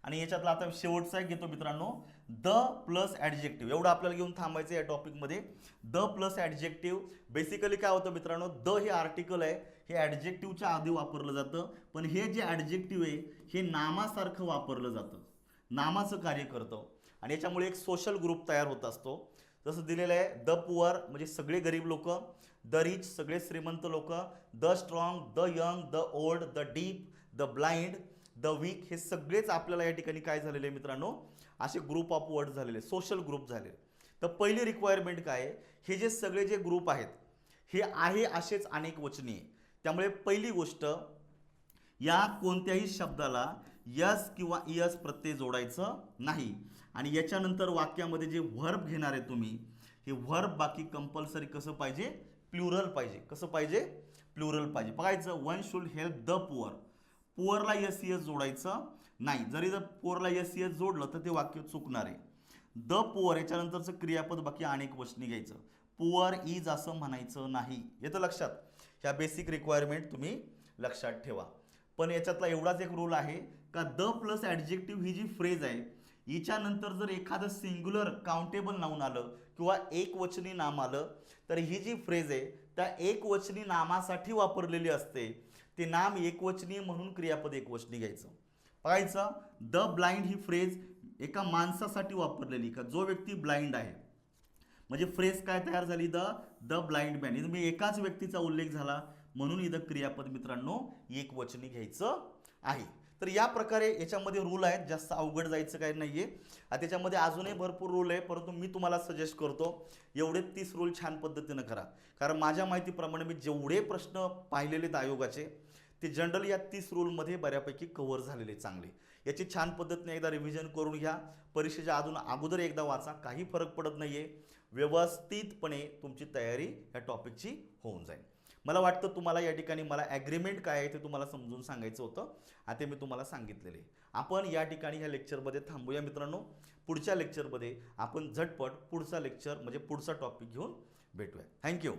आणि याच्यातला आता शेवटचा एक घेतो मित्रांनो, द प्लस ॲडजेक्टिव्ह. एवढं आपल्याला घेऊन थांबायचं या टॉपिकमध्ये. द प्लस ॲडजेक्टिव्ह बेसिकली काय होतं मित्रांनो, द हे आर्टिकल आहे, हे ॲडजेक्टिव्हच्या आधी वापरलं जातं, पण हे जे ॲडजेक्टिव्ह आहे हे नामासारखं वापरलं जातं, नामाचं कार्य करतं आणि याच्यामुळे एक सोशल ग्रुप तयार होत असतो. जसं दिलेलं आहे, द पुअर म्हणजे सगळे गरीब लोक, द रिच सगळे श्रीमंत लोक, the strong, the young, the old, the deep, the blind, the weak, हे सगळेच आपल्याला या ठिकाणी काय झालेले मित्रांनो, असे ग्रुप ऑफ वर्ड झालेले, सोशल ग्रुप झालेले. तर पहिली रिक्वायरमेंट काय आहे, हे जे सगळे जे ग्रुप आहेत हे आहे असेच अनेक वचनी आहे. त्यामुळे पहिली गोष्ट, या कोणत्याही शब्दाला यस किंवा इयस प्रत्यय जोडायचं नाही. आणि याच्यानंतर वाक्यामध्ये जे व्हर्ब घेणार आहे तुम्ही, हे व्हर्ब बाकी कंपल्सरी कसं पाहिजे, प्लुरल पाहिजे. कसं पाहिजे, प्लुरल पाहिजे. बघायचं, one should help the poor. पुअरला यस इयस जोडायचं नाही. जरी जर पुअरला यस इयस जोडलं तर ते वाक्य चुकणार आहे. द पुअर याच्यानंतरचं क्रियापद बाकी अनेक वचनी घ्यायचं. पुअर इज असं म्हणायचं नाही. येतं लक्षात. ह्या बेसिक रिक्वायरमेंट तुम्ही लक्षात ठेवा. पण याच्यातला एवढाच एक रूल आहे का द प्लस ॲडजेक्टिव्ह ही जी फ्रेज आहे, हिच्यानंतर जर एखादं सिंग्युलर काउंटेबल नाऊन आलं किंवा एकवचनी नाम आलं तर ही जी फ्रेज आहे त्या एकवचनी नामासाठी वापरलेली असते. ते नाम एकवचनी म्हणून क्रियापद एकवचनी घ्यायचं. बघायचं, द ब्लाइंड ही फ्रेज एका माणसासाठी वापरलेली, का जो व्यक्ती ब्लाइंड आहे. म्हणजे फ्रेज काय तयार झाली, द ब्लाइंड मॅन. इथं मी एकाच व्यक्तीचा उल्लेख झाला म्हणून इथं क्रियापद मित्रांनो एकवचनी घ्यायचं आहे. तर या प्रकारे याच्यामध्ये रूल आहेत, जास्त अवघड जायचं काही नाहीये. त्याच्यामध्ये अजूनही भरपूर रूल आहे, परंतु मी तुम्हाला सजेस्ट करतो एवढे 30 रूल छान पद्धतीनं करा. कारण माझ्या माहितीप्रमाणे मी जेवढे प्रश्न पाहिलेले आहेत आयोगाचे ते जनरली या 30 रूलमध्ये बऱ्यापैकी कव्हर झालेले चांगले. याची छान पद्धतीने एकदा रिव्हिजन करून घ्या. परीक्षेच्या अगोदर एकदा वाचा, काही फरक पडत नाहीये. व्यवस्थितपणे तुमची तयारी या टॉपिकची होऊन जाईल. मला वाटतं तुम्हाला या ठिकाणी मला ॲग्रीमेंट काय आहे ते तुम्हाला समजून सांगायचं होतं. आता मी तुम्हाला सांगितलेले. आपण या ठिकाणी ह्या लेक्चरमध्ये थांबूया मित्रांनो. पुढच्या लेक्चरमध्ये आपण झटपट पुढचा लेक्चर म्हणजे पुढचा टॉपिक घेऊन भेटूया. थँक्यू.